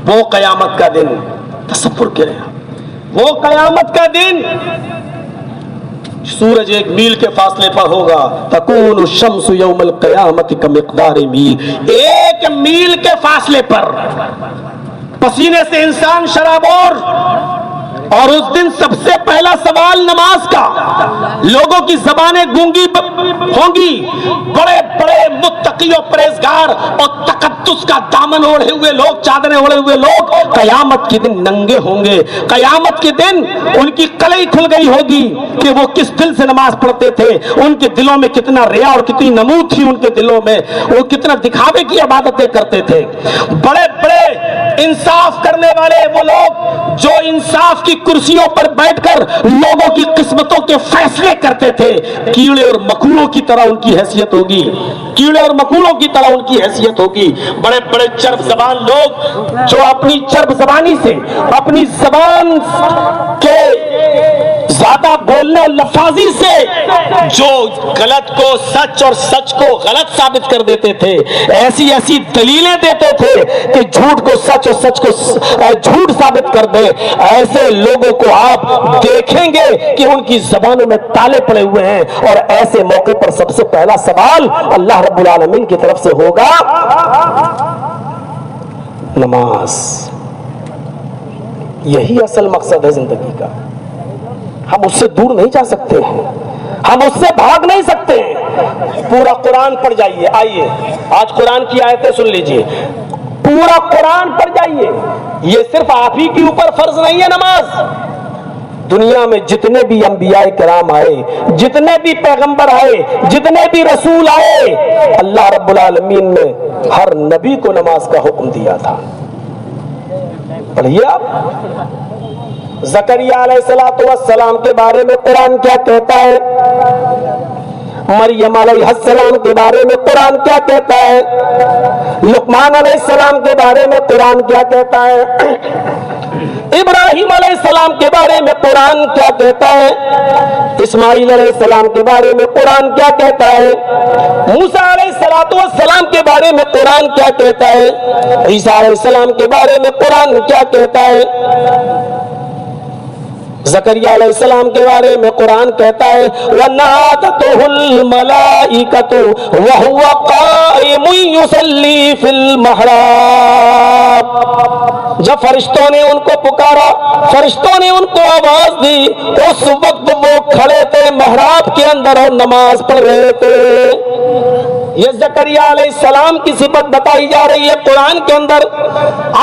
وہ قیامت کا دن تصور کریں، وہ قیامت کا دن سورج 1 میل کے فاصلے پر ہوگا۔ تکون الشمس یوم القیامت کمقدار میل، 1 میل کے فاصلے پر پسینے سے انسان شرابور، اور اس دن سب سے پہلا سوال نماز کا، لوگوں کی زبانیں گونگی ہوں گی، بڑے بڑے متقی و پرہیزگار اور تقدس کا دامن اوڑھے ہوئے لوگ، چادریں اوڑھے ہوئے لوگ قیامت کے دن ننگے ہوں گے۔ قیامت کے دن ان کی کلئی کھل گئی ہوگی کہ وہ کس دل سے نماز پڑھتے تھے، ان کے دلوں میں کتنا ریا اور کتنی نمود تھی، ان کے دلوں میں وہ کتنا دکھاوے کی عبادتیں کرتے تھے۔ بڑے بڑے انصاف کرنے والے وہ لوگ جو انصاف کی کرسیوں پر بیٹھ کر لوگوں کی قسمتوں کے فیصلے کرتے تھے، کیڑے اور مکوڑوں کی طرح ان کی حیثیت ہوگی، کیڑے اور مکوڑوں کی طرح ان کی حیثیت ہوگی۔ بڑے بڑے چرب زبان لوگ جو اپنی چرب زبانی سے، اپنی زبان کے زیادہ بولنے اور لفاظی سے جو غلط کو سچ اور سچ کو غلط ثابت کر دیتے تھے، ایسی ایسی دلیلیں دیتے تھے کہ جھوٹ کو سچ اور سچ کو جھوٹ ثابت کر دے، ایسے لوگوں کو آپ دیکھیں گے کہ ان کی زبانوں میں تالے پڑے ہوئے ہیں، اور ایسے موقع پر سب سے پہلا سوال اللہ رب العالمین کی طرف سے ہوگا نماز۔ یہی اصل مقصد ہے زندگی کا، ہم اس سے دور نہیں جا سکتے ہیں، ہم اس سے بھاگ نہیں سکتے ہیں۔ پورا قرآن پڑھ جائیے، آئیے آج قرآن کی آیتیں سن لیجئے، پورا قرآن پڑھ جائیے۔ یہ صرف آپ ہی کے اوپر فرض نہیں ہے نماز، دنیا میں جتنے بھی انبیاء کرام آئے، جتنے بھی پیغمبر آئے، جتنے بھی رسول آئے، اللہ رب العالمین نے ہر نبی کو نماز کا حکم دیا تھا۔ پڑھیے آپ، زکریا علیہ السلام کے بارے میں قرآن کیا کہتا ہے، مریم علیہ السلام کے بارے میں قرآن کیا کہتا ہے، لقمان علیہ السلام کے بارے میں قرآن کیا کہتا ہے، ابراہیم علیہ السلام کے بارے میں قرآن کیا کہتا ہے، اسماعیل علیہ السلام کے بارے میں قرآن کیا کہتا ہے، موسیٰ علیہ السلام کے بارے میں قرآن کیا کہتا ہے، عیسیٰ علیہ السلام کے بارے میں قرآن کیا کہتا ہے، زکریا علیہ السلام کے بارے میں قرآن کہتا ہے وَنَادَتْهُ الْمَلَائِكَةُ وَهُوَ قَائِمٌ يُصَلِّي فِي الْمِحْرَابِ، جب فرشتوں نے ان کو پکارا، فرشتوں نے ان کو آواز دی، اس وقت وہ کھڑے تھے محراب کے اندر اور نماز پڑھ رہے تھے۔ یہ زکریا علیہ السلام کی صفت بتائی جا رہی ہے قرآن کے اندر۔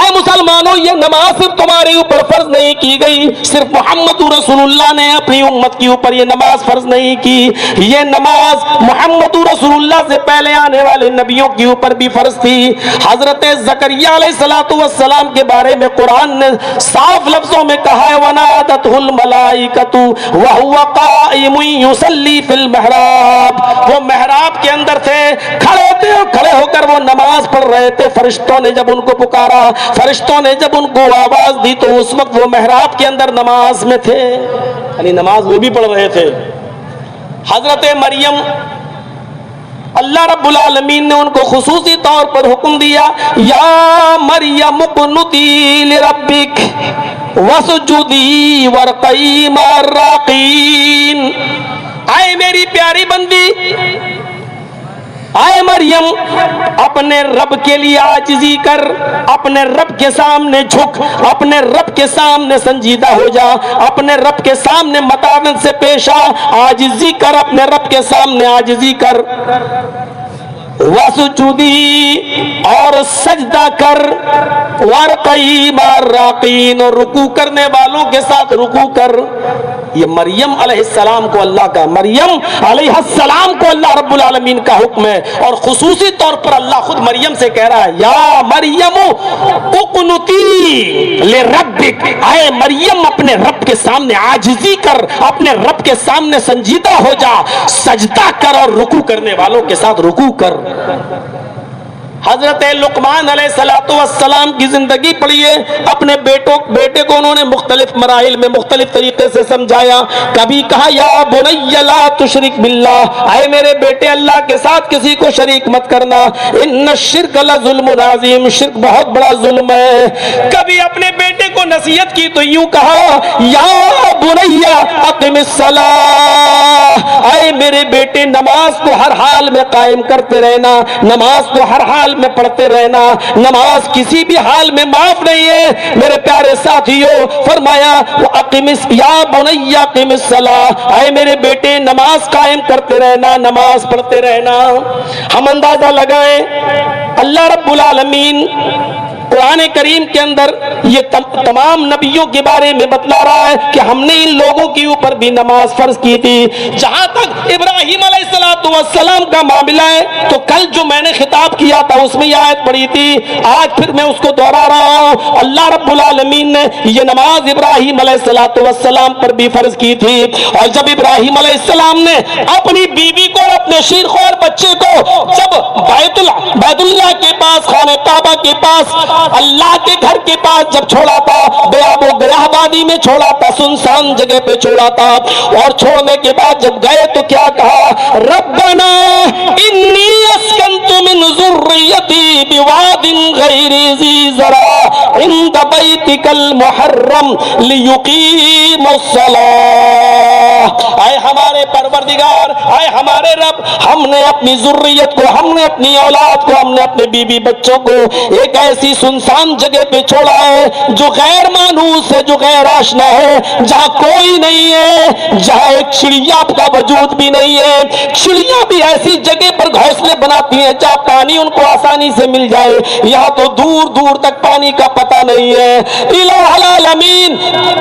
آئے مسلمان مسلمانوں یہ نماز صرف تمہارے اوپر فرض نہیں کی گئی، صرف محمد رسول اللہ نے اپنی امت کے اوپر یہ نماز فرض نہیں کی، یہ نماز محمد رسول اللہ سے پہلے آنے والے نبیوں کے اوپر بھی فرض تھی۔ حضرت زکریا علیہ السلام کے بارے میں قرآن نے صاف لفظوں میں کہا ہے وَنَادَتْهُ الْمَلَائِكَةُ وَهُوَ قَائِمٌ يُصَلِّي فِي الْمِحْرَابِ، وہ محراب کے اندر تھے، کھڑے تھے اور کھڑے ہو کر وہ نماز پڑھ رہے تھے۔ فرشتوں نے جب ان کو پکارا، فرشتوں نے جب ان کو آواز دی تو اس وقت وہ محراب کے اندر نماز میں تھے، یعنی نماز وہ بھی پڑھ رہے تھے۔ حضرت مریم، اللہ رب العالمین نے ان کو خصوصی طور پر حکم دیا یا مریم اقنتی لربک وسجدی وارقعی مع الراقین، آئے میری پیاری بندی، آئے مریم اپنے رب کے لیے عاجزی کر، اپنے رب کے سامنے جھک، اپنے رب کے سامنے سنجیدہ ہو جا، اپنے رب کے سامنے متانت سے پیش آ، عاجزی کر، اپنے رب کے سامنے عاجزی کر، وسجودی اور سجدہ کر، وارقعی مع الراقین اور رکوع کرنے والوں کے ساتھ رکوع کر۔ یہ مریم علیہ السلام کو اللہ کا، مریم علیہ السلام کو اللہ رب العالمین کا حکم ہے، اور خصوصی طور پر اللہ خود مریم سے کہہ رہا ہے یا مریم اقنتی لربک، اے مریم اپنے رب کے سامنے عاجزی کر، اپنے رب کے سامنے سنجیدہ ہو جا، سجدہ کر اور رکوع کرنے والوں کے ساتھ رکوع کر۔ حضرت لقمان علیہ السلام کی زندگی پڑھیے، اپنے بیٹے کو انہوں نے مختلف مراحل میں مختلف طریقے سے سمجھایا۔ کبھی کہا یا بنی لا تشرک باللہ، اے میرے بیٹے اللہ کے ساتھ کسی کو شریک مت کرنا، ان الشرک لظلم عظیم، شرک بہت بڑا ظلم ہے۔ کبھی اپنے بیٹے کو نصیحت کی تو یوں کہا یا بنی اقم الصلاۃ، اے میرے بیٹے نماز کو ہر حال میں قائم کرتے رہنا، نماز کو ہر حال میں پڑھتے رہنا، نماز کسی بھی حال میں معاف نہیں ہے۔ میرے پیارے ساتھیوں، فرمایا یا بنی اقم الصلاۃ، اے میرے بیٹے نماز قائم کرتے رہنا، نماز پڑھتے رہنا۔ ہم اندازہ لگائیں اللہ رب العالمین قرآن کریم کے اندر یہ تمام نبیوں کے بارے میں بتلا رہا ہے کہ ہم نے ان لوگوں کے اوپر بھی نماز فرض کی تھی۔ جہاں تک ابراہیم علیہ السلام کا معاملہ ہے تو کل جو میں نے خطاب کیا تھا اس میں یہ آیت پڑھی تھی، آج پھر میں اس کو دوہرا رہا ہوں۔ اللہ رب العالمین نے یہ نماز ابراہیم علیہ السلام پر بھی فرض کی تھی، اور جب ابراہیم علیہ السلام نے اپنی بیوی کو اور اپنے شیرخوار بچے کو جب بیت اللہ کے پاس، خانہ کعبہ کے پاس، اللہ کے گھر کے پاس جب چھوڑا تھا، بیاب و گیاہ وادی میں چھوڑا تھا، سنسان جگہ پہ چھوڑا تھا، اور چھوڑنے کے بعد جب گئے تو کیا کہا ربنا انی اسکنت من ذریتی بواد غیر ذی زرع عند بیتک المحرم لیقیموا الصلاۃ، اے ہمارے پروردگار، اے ہمارے رب، ہم نے اپنی ذریت کو، ہم نے اپنی اولاد کو، ہم نے اپنے بیوی بچوں کو ایک ایسی سنسان جگہ پہ چھوڑا ہے جو غیر مانوس ہے، جو غیر آشنا ہے، جہاں کوئی نہیں ہے، جہاں ایک چڑیا کا وجود بھی نہیں ہے۔ چڑیا بھی ایسی جگہ پر گھونسلے بناتی ہیں جہاں پانی ان کو آسانی سے مل جائے، یہاں تو دور دور تک پانی کا پتہ نہیں ہے۔ الہ العالمین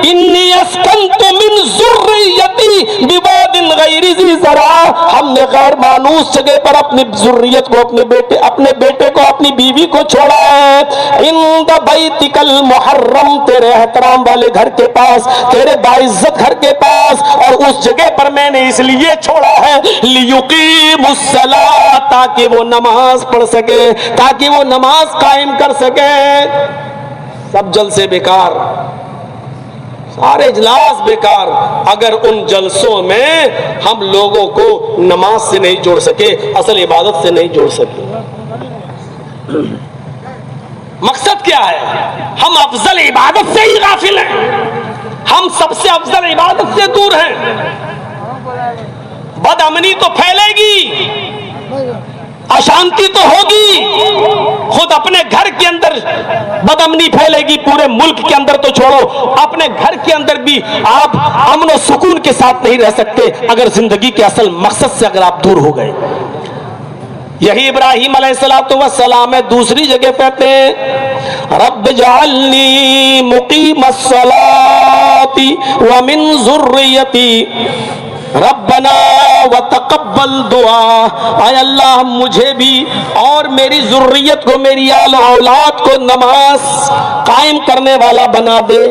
انی اسکنت من ذریتی بواد غیر ذی زرع، ہم نے غیر مانوس جگہ پر اپنی ذریت کو، اپنے بیٹے کو، اپنی بیوی کو چھوڑا ہے، عند بیتک المحرم، تیرے احترام والے گھر کے پاس، تیرے باعزت گھر کے پاس، اور اس جگہ پر میں نے اس لیے چھوڑا ہے لیقیموا الصلاۃ، تاکہ وہ نماز پڑھ سکے، تاکہ وہ نماز قائم کر سکے۔ سب جلسے بیکار، سارے اجلاس بیکار، اگر ان جلسوں میں ہم لوگوں کو نماز سے نہیں جوڑ سکے، اصل عبادت سے نہیں جوڑ سکے۔ مقصد کیا ہے؟ ہم افضل عبادت سے ہی غافل ہیں، ہم سب سے افضل عبادت سے دور ہیں۔ بد امنی تو پھیلے گی، اشانتی تو ہوگی، خود اپنے گھر کے اندر بد امنی پھیلے گی، پورے ملک کے اندر تو چھوڑو، اپنے گھر کے اندر بھی آپ امن و سکون کے ساتھ نہیں رہ سکتے اگر زندگی کے اصل مقصد سے اگر آپ دور ہو گئے۔ یہی ابراہیم علیہ السلام ہے۔ دوسری جگہ کہتے ہیں رب اجعلنی مقیم الصلاۃ ومن ذریتی ربنا وتقبل دعا. اے اللہ مجھے بھی اور میری ذریت کو، میری آل و اولاد کو نماز قائم کرنے والا بنا دے.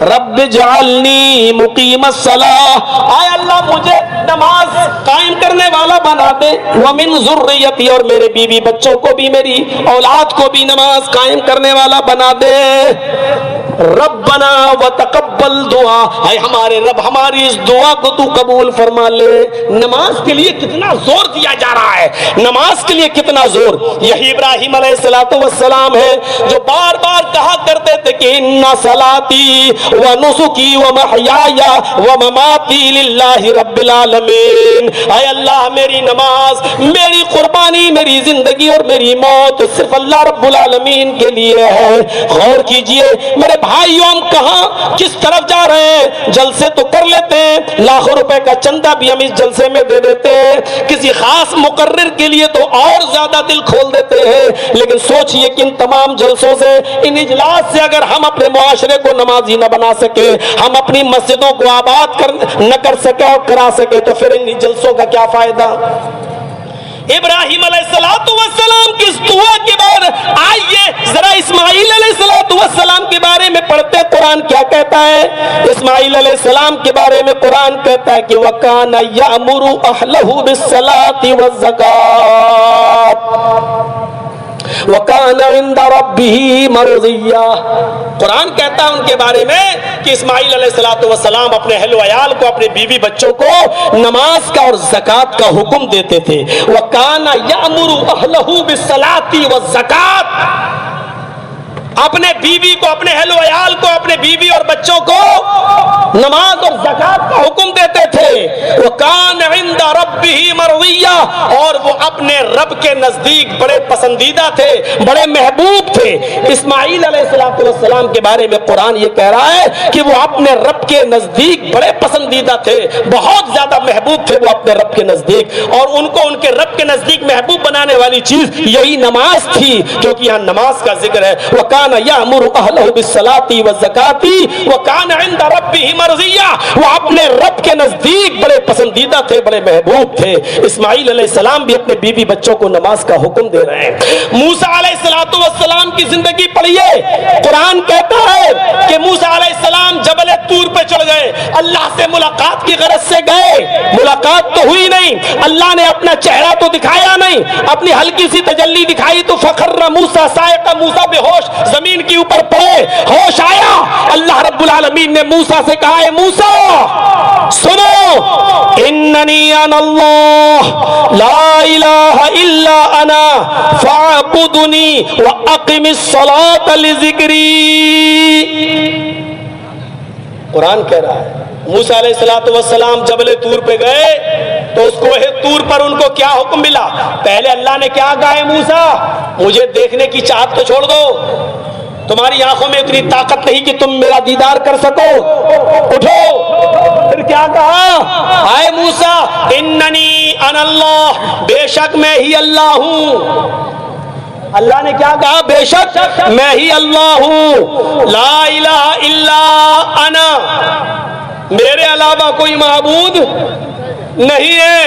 رب اجعلنی مقیم الصلاۃ، اے اللہ مجھے نماز قائم کرنے والا بنا دے. ومن ذریتی، اور میرے بیوی بچوں کو بھی، میری اولاد کو بھی نماز قائم کرنے والا بنا دے. ربنا وتقبل دعا، اے ہمارے رب ہماری اس دعا کو تو قبول فرما لے. نماز کے لیے کتنا زور دیا جا رہا ہے، نماز کے لیے کتنا زور. یہی ابراہیم علیہ السلام ہے جو بار بار کہا کرتے تھے کہ ان صلاتی و نسکی و محیای و مماتی للہ رب العالمین. اے اللہ میری نماز، میری قربانی، میری زندگی اور میری موت صرف اللہ رب العالمین کے لیے ہے. غور کیجئے میرے بھائیوں، ہم کہاں کس طرف جا رہے ہیں؟ جلسے تو کر لیتے ہیں، لاکھوں روپے کا چندہ بھی ہم اس جلسے میں دے دیتے ہیں، کسی خاص مقرر کے لیے تو اور زیادہ دل کھول دیتے ہیں. لیکن سوچئے کہ ان تمام جلسوں سے، ان اجلاس سے اگر ہم اپنے معاشرے کو نمازی نہ بنا سکے، ہم اپنی مسجدوں کو آباد نہ کر سکے اور کرا سکے، تو پھر ان جلسوں کا کیا فائدہ؟ ابراہیم علیہ السلام کی اس دعا کے بعد آئیے ذرا اسماعیل علیہ السلام کے بارے میں پڑھتے. قرآن کیا کہتا ہے؟ اسماعیل علیہ السلام کے بارے میں قرآن کہتا ہے کہ وَكَانَ يَأْمُرُ أَهْلَهُ بِالصَّلَاةِ وَالزَّكَاةِ وَكَانَ عِندَ رَبِّهِ مَرْضِيًّا. قرآن کہتا ہے ان کے بارے میں کہ اسماعیل علیہ السلام اپنے اہل و عیال کو، اپنے بیوی بچوں کو نماز کا اور زکوٰۃ کا حکم دیتے تھے. وَكَانَ يَأْمُرُ أَهْلَهُ بِالصَّلَاةِ وَالزَّكَاةِ، اپنے بیوی کو، اپنے اہل و عیال کو، اپنے بیوی اور بچوں کو نماز اور زکوٰۃ کا حکم دیتے تھے. وَكَانَ عِندَ رَبِّهِ مَرْضِيًّا، اور وہ اپنے رب کے نزدیک بڑے پسندیدہ تھے، بڑے محبوب تھے. اسماعیل علیہ السلام کے بارے میں قرآن یہ کہہ رہا ہے کہ وہ اپنے رب کے نزدیک بڑے پسندیدہ تھے، بہت زیادہ محبوب تھے وہ اپنے رب کے نزدیک. اور ان کو ان کے رب کے نزدیک محبوب بنانے والی چیز یہی نماز تھی، کیونکہ یہاں نماز کا ذکر ہے. وَكَانَ يَأْمُرُ أَهْلَهُ بِالصَّلَاةِ وَالزَّكَاةِ وَكَانَ عِندَ رَبِّهِ مَرْضِيًّا، وہ اپنے رب کے نزدیک بڑے پسندیدہ تھے، بڑے محبوب تھے. اسماعیل علیہ السلام بھی اپنے بیوی بچوں کو نماز کا حکم دے رہے ہیں. موسیٰ علیہ السلام کی زندگی پڑھیے. قرآن کہتا ہے کہ موسیٰ علیہ السلام جبل طور پہ چڑھ گئے، اللہ سے ملاقات کی غرض سے گئے. ملاقات تو ہوئی نہیں، اللہ نے اپنا چہرہ تو دکھایا نہیں، اپنی ہلکی سی تجلی دکھائی تو فخر موسیٰ صاعقہ، موسیٰ بے ہوش زمین کے اوپر پڑے. ہوش آیا، اللہ رب العالمین نے موسیٰ سے کہا ہے موسیٰ سنو، اننی انا اللہ لا الہ الا انا فاعبدنی واقم الصلاۃ لذکری. قرآن کہہ رہا ہے موسیٰ علیہ السلام جبل طور پہ گئے تو اس کوہ طور پر ان کو کیا حکم ملا؟ پہلے اللہ نے کیا کہا ہے موسیٰ، مجھے دیکھنے کی چاہت تو چھوڑ دو، تمہاری آنکھوں میں اتنی طاقت نہیں کہ تم میرا دیدار کر سکو، اٹھو. پھر کیا کہا؟ اے موسیٰ اننی انا اللہ، بے شک میں ہی اللہ ہوں. اللہ نے کیا کہا؟ بے شک میں ہی اللہ ہوں. لا الہ الا انا، میرے علاوہ کوئی معبود نہیں ہے،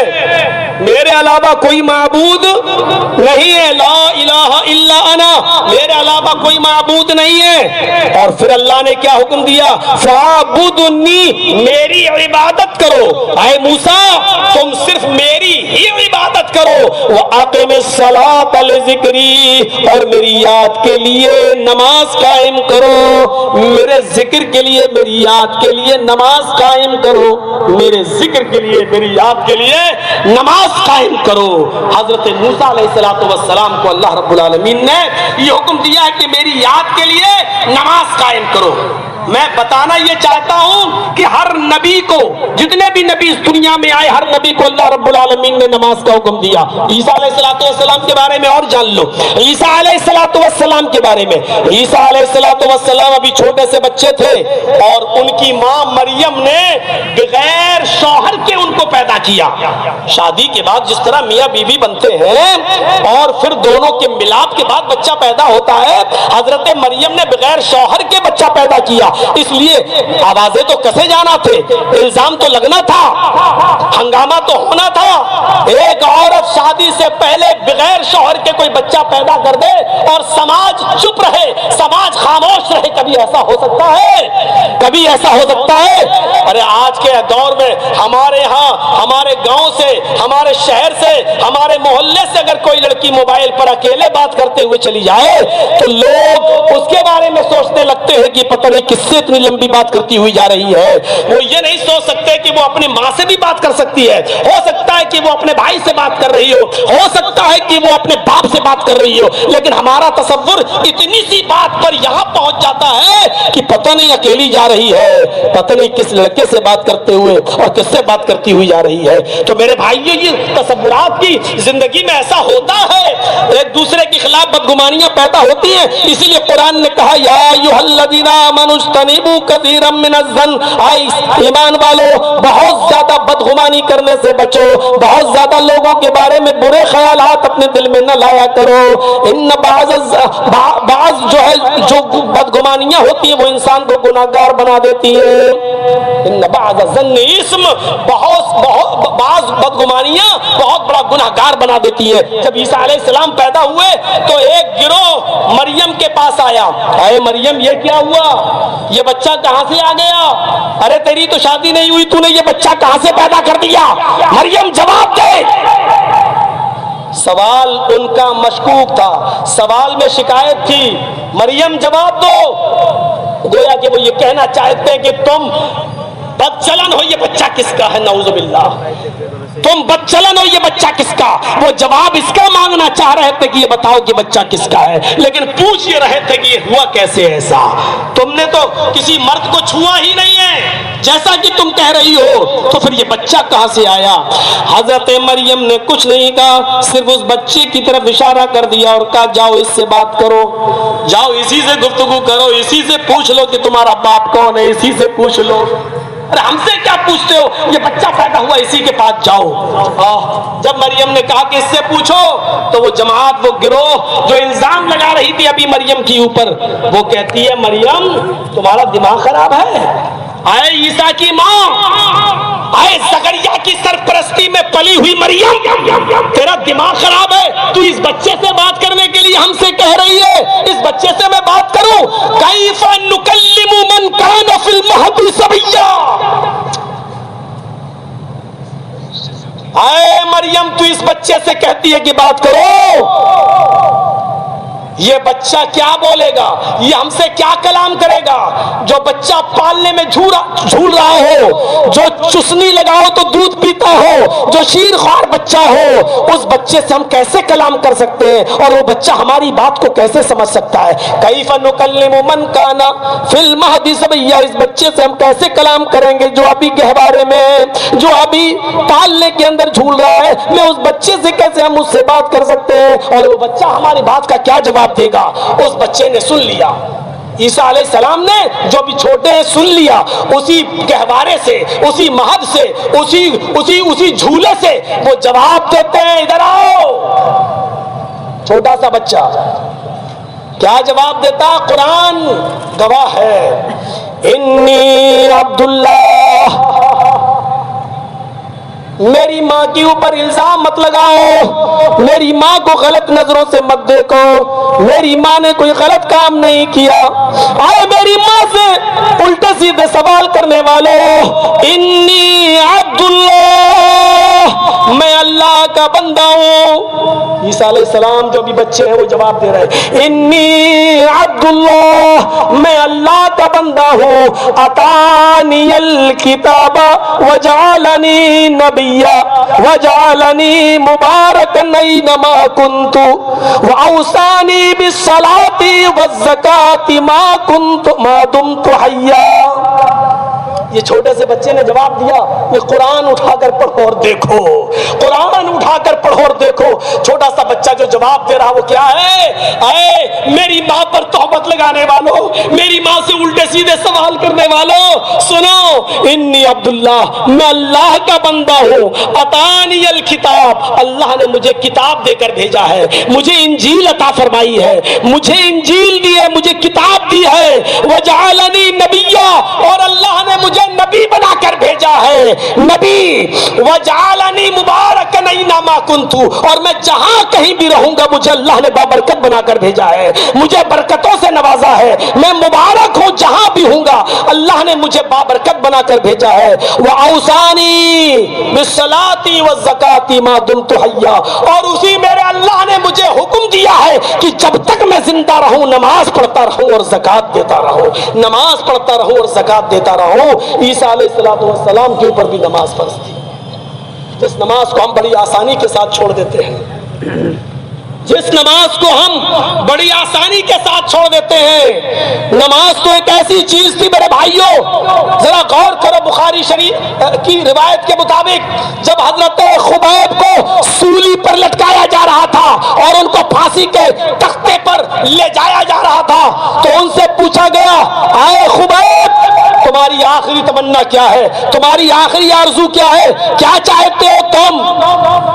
میرے علاوہ کوئی معبود نہیں ہے. لا الہ الا انا، میرے علاوہ کوئی معبود نہیں ہے. اور پھر اللہ نے کیا حکم دیا؟ فاعبدنی، میری عبادت کرو. اے موسیٰ تم صرف میری ہی عبادت کرو. واقم الصلاۃ لذکری، اور میری یاد کے لیے نماز قائم کرو. میرے ذکر کے لیے، میری یاد کے لیے نماز قائم کرو. میرے ذکر کے لیے، میری یاد کے لیے نماز قائم کرو. حضرت موسیٰ علیہ السلام کو اللہ رب العالمین نے یہ حکم دیا ہے کہ میری یاد کے لیے نماز قائم کرو. میں بتانا یہ چاہتا ہوں کہ ہر نبی کو، جتنے بھی نبی اس دنیا میں آئے، ہر نبی کو اللہ رب العالمین نے نماز کا حکم دیا۔ عیسیٰ علیہ السلام کے بارے میں اور جان لو، عیسیٰ علیہ السلام کے بارے میں، عیسیٰ علیہ السلام ابھی چھوٹے سے بچے تھے اور ان کی ماں مریم نے بغیر شوہر کے ان کو پیدا کیا۔ شادی کے بعد جس طرح میاں بیوی بنتے ہیں اور پھر دونوں کے ملاپ کے بعد بچہ پیدا ہوتا ہے، حضرت مریم نے بغیر شوہر کے بچہ پیدا کیا۔ اس لیے آوازیں تو کسے جانا تھے، الزام تو لگنا تھا، ہنگامہ تو ہونا تھا۔ ایک عورت شادی سے پہلے بغیر شوہر کے کوئی بچہ پیدا کر دے اور سماج چپ رہے، سماج خاموش رہے، کبھی ایسا ہو سکتا ہے؟ کبھی ایسا ہو سکتا ہے؟ ارے آج کے دور میں ہمارے ہاں، ہمارے گاؤں سے، ہمارے شہر سے، ہمارے محلے سے اگر کوئی لڑکی موبائل پر اکیلے بات کرتے ہوئے چلی جائے تو لوگ اس کے بارے میں سوچنے لگتے ہیں کہ پتہ نہیں کس سے اتنی لمبی بات کرتی ہوئی جا رہی ہے۔ وہ یہ نہیں سوچ سکتے کہ وہ اپنی ماں سے بھی بات کر سکتی ہے، ہو سکتا ہے کہ وہ اپنے بھائی سے بات کر رہی ہو سکتا ہے کہ وہ اپنے باپ سے بات کر رہی ہو، لیکن ہمارا تصور اتنی سی بات پر یہاں پہنچ جاتا ہے کہ پتہ نہیں اکیلی جا رہی ہے، پتہ نہیں کس لڑکے سے بات کرتے ہوئے اور کس سے بات کرتی ہوئی جا رہی ہے۔ تو میرے بھائیو، یہ تصورات کی زندگی میں ایسا ہوتا ہے، ایک دوسرے کے خلاف بدگمانیاں پیدا ہوتی ہیں۔ اسی لیے قرآن نے کہا یا ایھا الذین آمنوا اجتنبوا کثیرا من الظن، اے ایمان والو بہت زیادہ بدگمانی کرنے سے بچو، بہت زیادہ لوگوں کے بارے میں برے خیالات اپنے دل میں نہ لایا کرو۔ ان بعض جو بدگمانیاں ہوتی ہیں وہ انسان کو گناہگار بنا دیتی ہیں۔ ان بعض الظن اسم، بعض بدگمانیاں بہت بڑا گناہگار بنا دیتی ہے۔ جب عیسیٰ علیہ السلام پیدا ہوئے تو ایک گروہ مریم کے پاس آیا، اے مریم یہ کیا ہوا، یہ بچہ کہاں سے آ گیا؟ ارے تیری تو شادی نہیں ہوئی، تو نے یہ بچہ کہاں سے پیدا کر دیا؟ مریم جواب دے۔ سوال ان کا مشکوک تھا، سوال میں شکایت تھی، مریم جواب دو۔ گویا کہ وہ یہ کہنا چاہتے ہیں کہ تم بدچلن ہو، یہ بچہ کس کا ہے؟ نعوذ باللہ، تم بدچلن ہو، یہ بچہ کس کا؟ وہ جواب اس کا مانگنا چاہ رہے تھے کہ یہ بتاؤ کہ بچہ کس کا ہے، لیکن پوچھ یہ رہے تھے کہ یہ ہوا کیسے ایسا؟ تم نے تو کسی مرد کو چھوا ہی نہیں ہے جیسا کہ تم کہہ رہی ہو، تو پھر یہ بچہ کہاں سے آیا؟ حضرت مریم نے کچھ نہیں کہا، صرف اس بچے کی طرف اشارہ کر دیا اور کہا جاؤ اس سے بات کرو، جاؤ اسی سے گفتگو کرو، اسی سے پوچھ لو کہ تمہارا باپ کون ہے، اسی سے پوچھ لو۔ ارے ہم سے کیا پوچھتے ہو، یہ بچہ پیدا ہوا اسی کے پاس جاؤ۔ جب مریم نے کہا کہ اس سے پوچھو تو وہ جماعت، وہ گروہ جو الزام لگا رہی تھی ابھی مریم کے اوپر، وہ کہتی ہے مریم تمہارا دماغ خراب ہے؟ اے عیسیٰ کی ماں، اے زکریا کی سرپرستی میں پلی ہوئی مریم، تیرا دماغ خراب ہے؟ تو اس بچے سے بات کرنے کے لیے ہم سے کہہ رہی ہے اس بچے سے میں بات کروں؟ کیف نکلم من کان فی المہد صبیا، اے مریم تو اس بچے سے کہتی ہے کہ بات کرو؟ یہ بچہ کیا بولے گا؟ یہ ہم سے کیا کلام کرے گا؟ جو بچہ پالنے میں جھول رہا ہو، جو چسنی لگاؤ تو دودھ پیتا ہو، جو شیر خوار بچہ ہو، اس بچے سے ہم کیسے کلام کر سکتے ہیں؟ اور وہ بچہ ہماری بات کو کیسے سمجھ سکتا ہے؟ کیف نکلم من کان فی المہد صبیا، اس بچے سے ہم کیسے کلام کریں گے جو ابھی گہوارے میں، جو ابھی پالنے کے اندر جھول رہا ہے؟ میں اس بچے سے کیسے ہم اس سے بات کر سکتے ہیں؟ اور وہ بچہ ہماری بات کا کیا جواب دے گا؟ اس بچے نے سن لیا، عیسیٰ علیہ السلام نے جو بھی چھوٹے ہیں سن لیا، اسی گہوارے سے، اسی مہد سے، اسی جھولے سے وہ جواب دیتے ہیں ادھر آؤ۔ چھوٹا سا بچہ کیا جواب دیتا؟ قرآن گواہ ہے، انی عبداللہ، میری ماں کے اوپر الزام مت لگاؤ، میری ماں کو غلط نظروں سے مت دیکھو، میری ماں نے کوئی غلط کام نہیں کیا۔ آئے میری ماں سے الٹے سیدھے سوال کرنے والے، انی عبداللہ، میں اللہ کا بندہ ہوں. عیسیٰ علیہ السلام جو بھی بچے ہیں وہ جواب دے رہے ہیں انی عبد اللہ, میں اللہ کا بندہ ہوں. اتانی الکتاب وجعلنی نبیا وجعلنی مبارکا اینما کنت واوصانی بالصلاۃ والزکاۃ ما دمت حیا. یہ چھوٹے سے بچے نے جواب دیا یہ قرآن اٹھا کر پڑھو اور دیکھو, قرآن اٹھا کر پڑھو اور دیکھو. چھوٹا سا بچہ جو جواب دے رہا وہ کیا ہے؟ اے میری ماں پر تہمت لگانے والوں, میری ماں سے الٹے سیدھے سوال کرنے والوں, سنو, انی عبداللہ, میں اللہ کا بندہ ہوں. اتانی الکتاب, اللہ نے مجھے کتاب دے کر بھیجا ہے, مجھے انجیل عطا فرمائی ہے, مجھے انجیل دی ہے, مجھے کتاب دی ہے. وجعلنی نبیا, اور اللہ نے مجھے نبی بنا کر بھیجا ہے, نبی. وجعلنی مبارکا اینما کنت, اور میں جہاں کہیں بھی رہوں گا مجھے اللہ نے بابرکت بنا کر بھیجا ہے, مجھے برکتوں سے نوازا ہے, میں مبارک ہوں جہاں بھی ہوں گا, اللہ نے مجھے بابرکت بنا کر بھیجا ہے. وَأَوْصَانِي بِالصَّلَاةِ وَالزَّكَاةِ مَا دُمْتُ حَيًّا, اور اسی میرے اللہ نے مجھے حکم دیا ہے کہ جب تک میں زندہ رہوں نماز پڑھتا رہوں اور زکات دیتا رہوں, نماز پڑھتا رہوں اور زکات دیتا رہوں. عیسیٰ علیہ السلام کے اوپر بھی نماز فرض تھی, جس نماز کو ہم بڑی آسانی کے ساتھ چھوڑ دیتے ہیں, جس نماز کو ہم بڑی آسانی کے ساتھ چھوڑ دیتے ہیں. نماز تو ایک ایسی چیز تھی میرے بھائیوں, ذرا غور کرو. بخاری شریف کی روایت کے مطابق جب حضرت خبیب کو سولی پر لٹکایا جا رہا تھا اور ان کو پھانسی کے تختے پر لے جایا جا رہا تھا تو ان سے پوچھا گیا, اے خبیب, تمہاری آخری تمنا کیا ہے, تمہاری آخری آرزو کیا ہے, کیا چاہتے ہو تم؟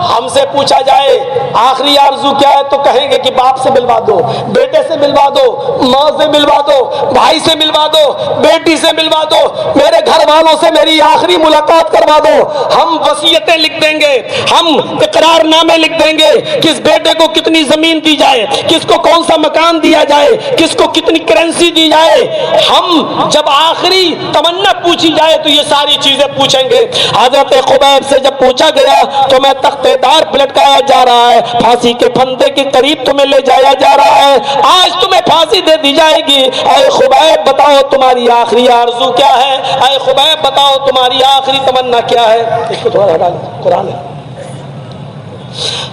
ہم سے پوچھا جائے آخری آرزو کیا ہے تو کہیں گے کہ باپ سے ملوا دو, بیٹے سے ملوا دو, ماں سے ملوا دو, بھائی سے ملوا دو, بیٹی سے ملوا دو, میرے گھر والوں سے میری آخری ملاقات کروا دو. ہم وصیتیں لکھ دیں گے, ہم اقرار نامے لکھ دیں گے, کس بیٹے کو کتنی زمین دی جائے, کس کو کون سا مکان دیا جائے, کس کو کتنی کرنسی دی جائے. ہم جب آخری تمنا پوچھی جائے تو یہ ساری چیزیں پوچھیں گے. حضرت خبیب سے جب پوچھا گیا تو میں تختے دار پلٹکایا جا رہا ہے, پھانسی کے پھندے کے قریب تمہیں لے جایا جا رہا ہے, آج تمہیں پھانسی دے دی جائے گی. اے خبیب بتاؤ تمہاری آخری آرزو کیا ہے, اے خبیب بتاؤ تمہاری آخری تمنا کیا ہے. اس کو تھوڑا ہٹا لیں, قرآن ہے.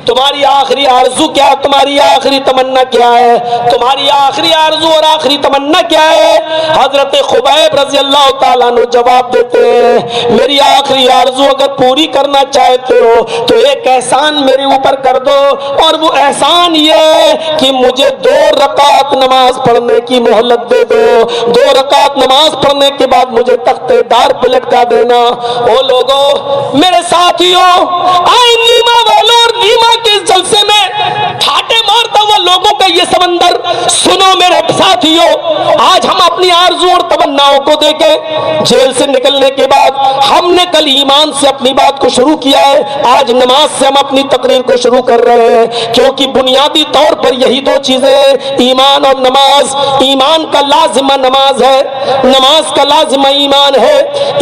تمہاری آخری آرزو کیا ہے, تمہاری آخری تمنا کیا ہے, تمہاری آخری آرزو اور آخری تمنا کیا ہے؟ حضرت خبیب رضی اللہ تعالیٰ عنہ جواب دیتے ہیں, میری آخری آرزو اگر پوری کرنا چاہتے ہو تو ایک احسان میرے اوپر کر دو, اور وہ احسان یہ کہ مجھے 2 رکعت نماز پڑھنے کی مہلت دے دو. 2 رکعت نماز پڑھنے کے بعد مجھے تختے دار پہ لٹکا دینا. او لوگوں, میرے ساتھیوں, آئے نیما والوں اور نیما کے جلسے میں ٹھاٹے مارتا ہوا لوگوں کا یہ سمندر, سنو میرے ساتھیوں, آج ہم اپنی آرزو اور تمناؤں کو دے کے جیل سے نکلنے کے بعد ہم نے کل ایمان سے اپنی بات کو شروع کیا ہے, آج نماز سے ہم اپنی تقریر کو شروع کر رہے ہیں, کیونکہ بنیادی طور پر یہی 2 چیزیں ہیں, ایمان اور نماز. ایمان کا لازمہ نماز ہے, نماز کا لازمہ ایمان ہے.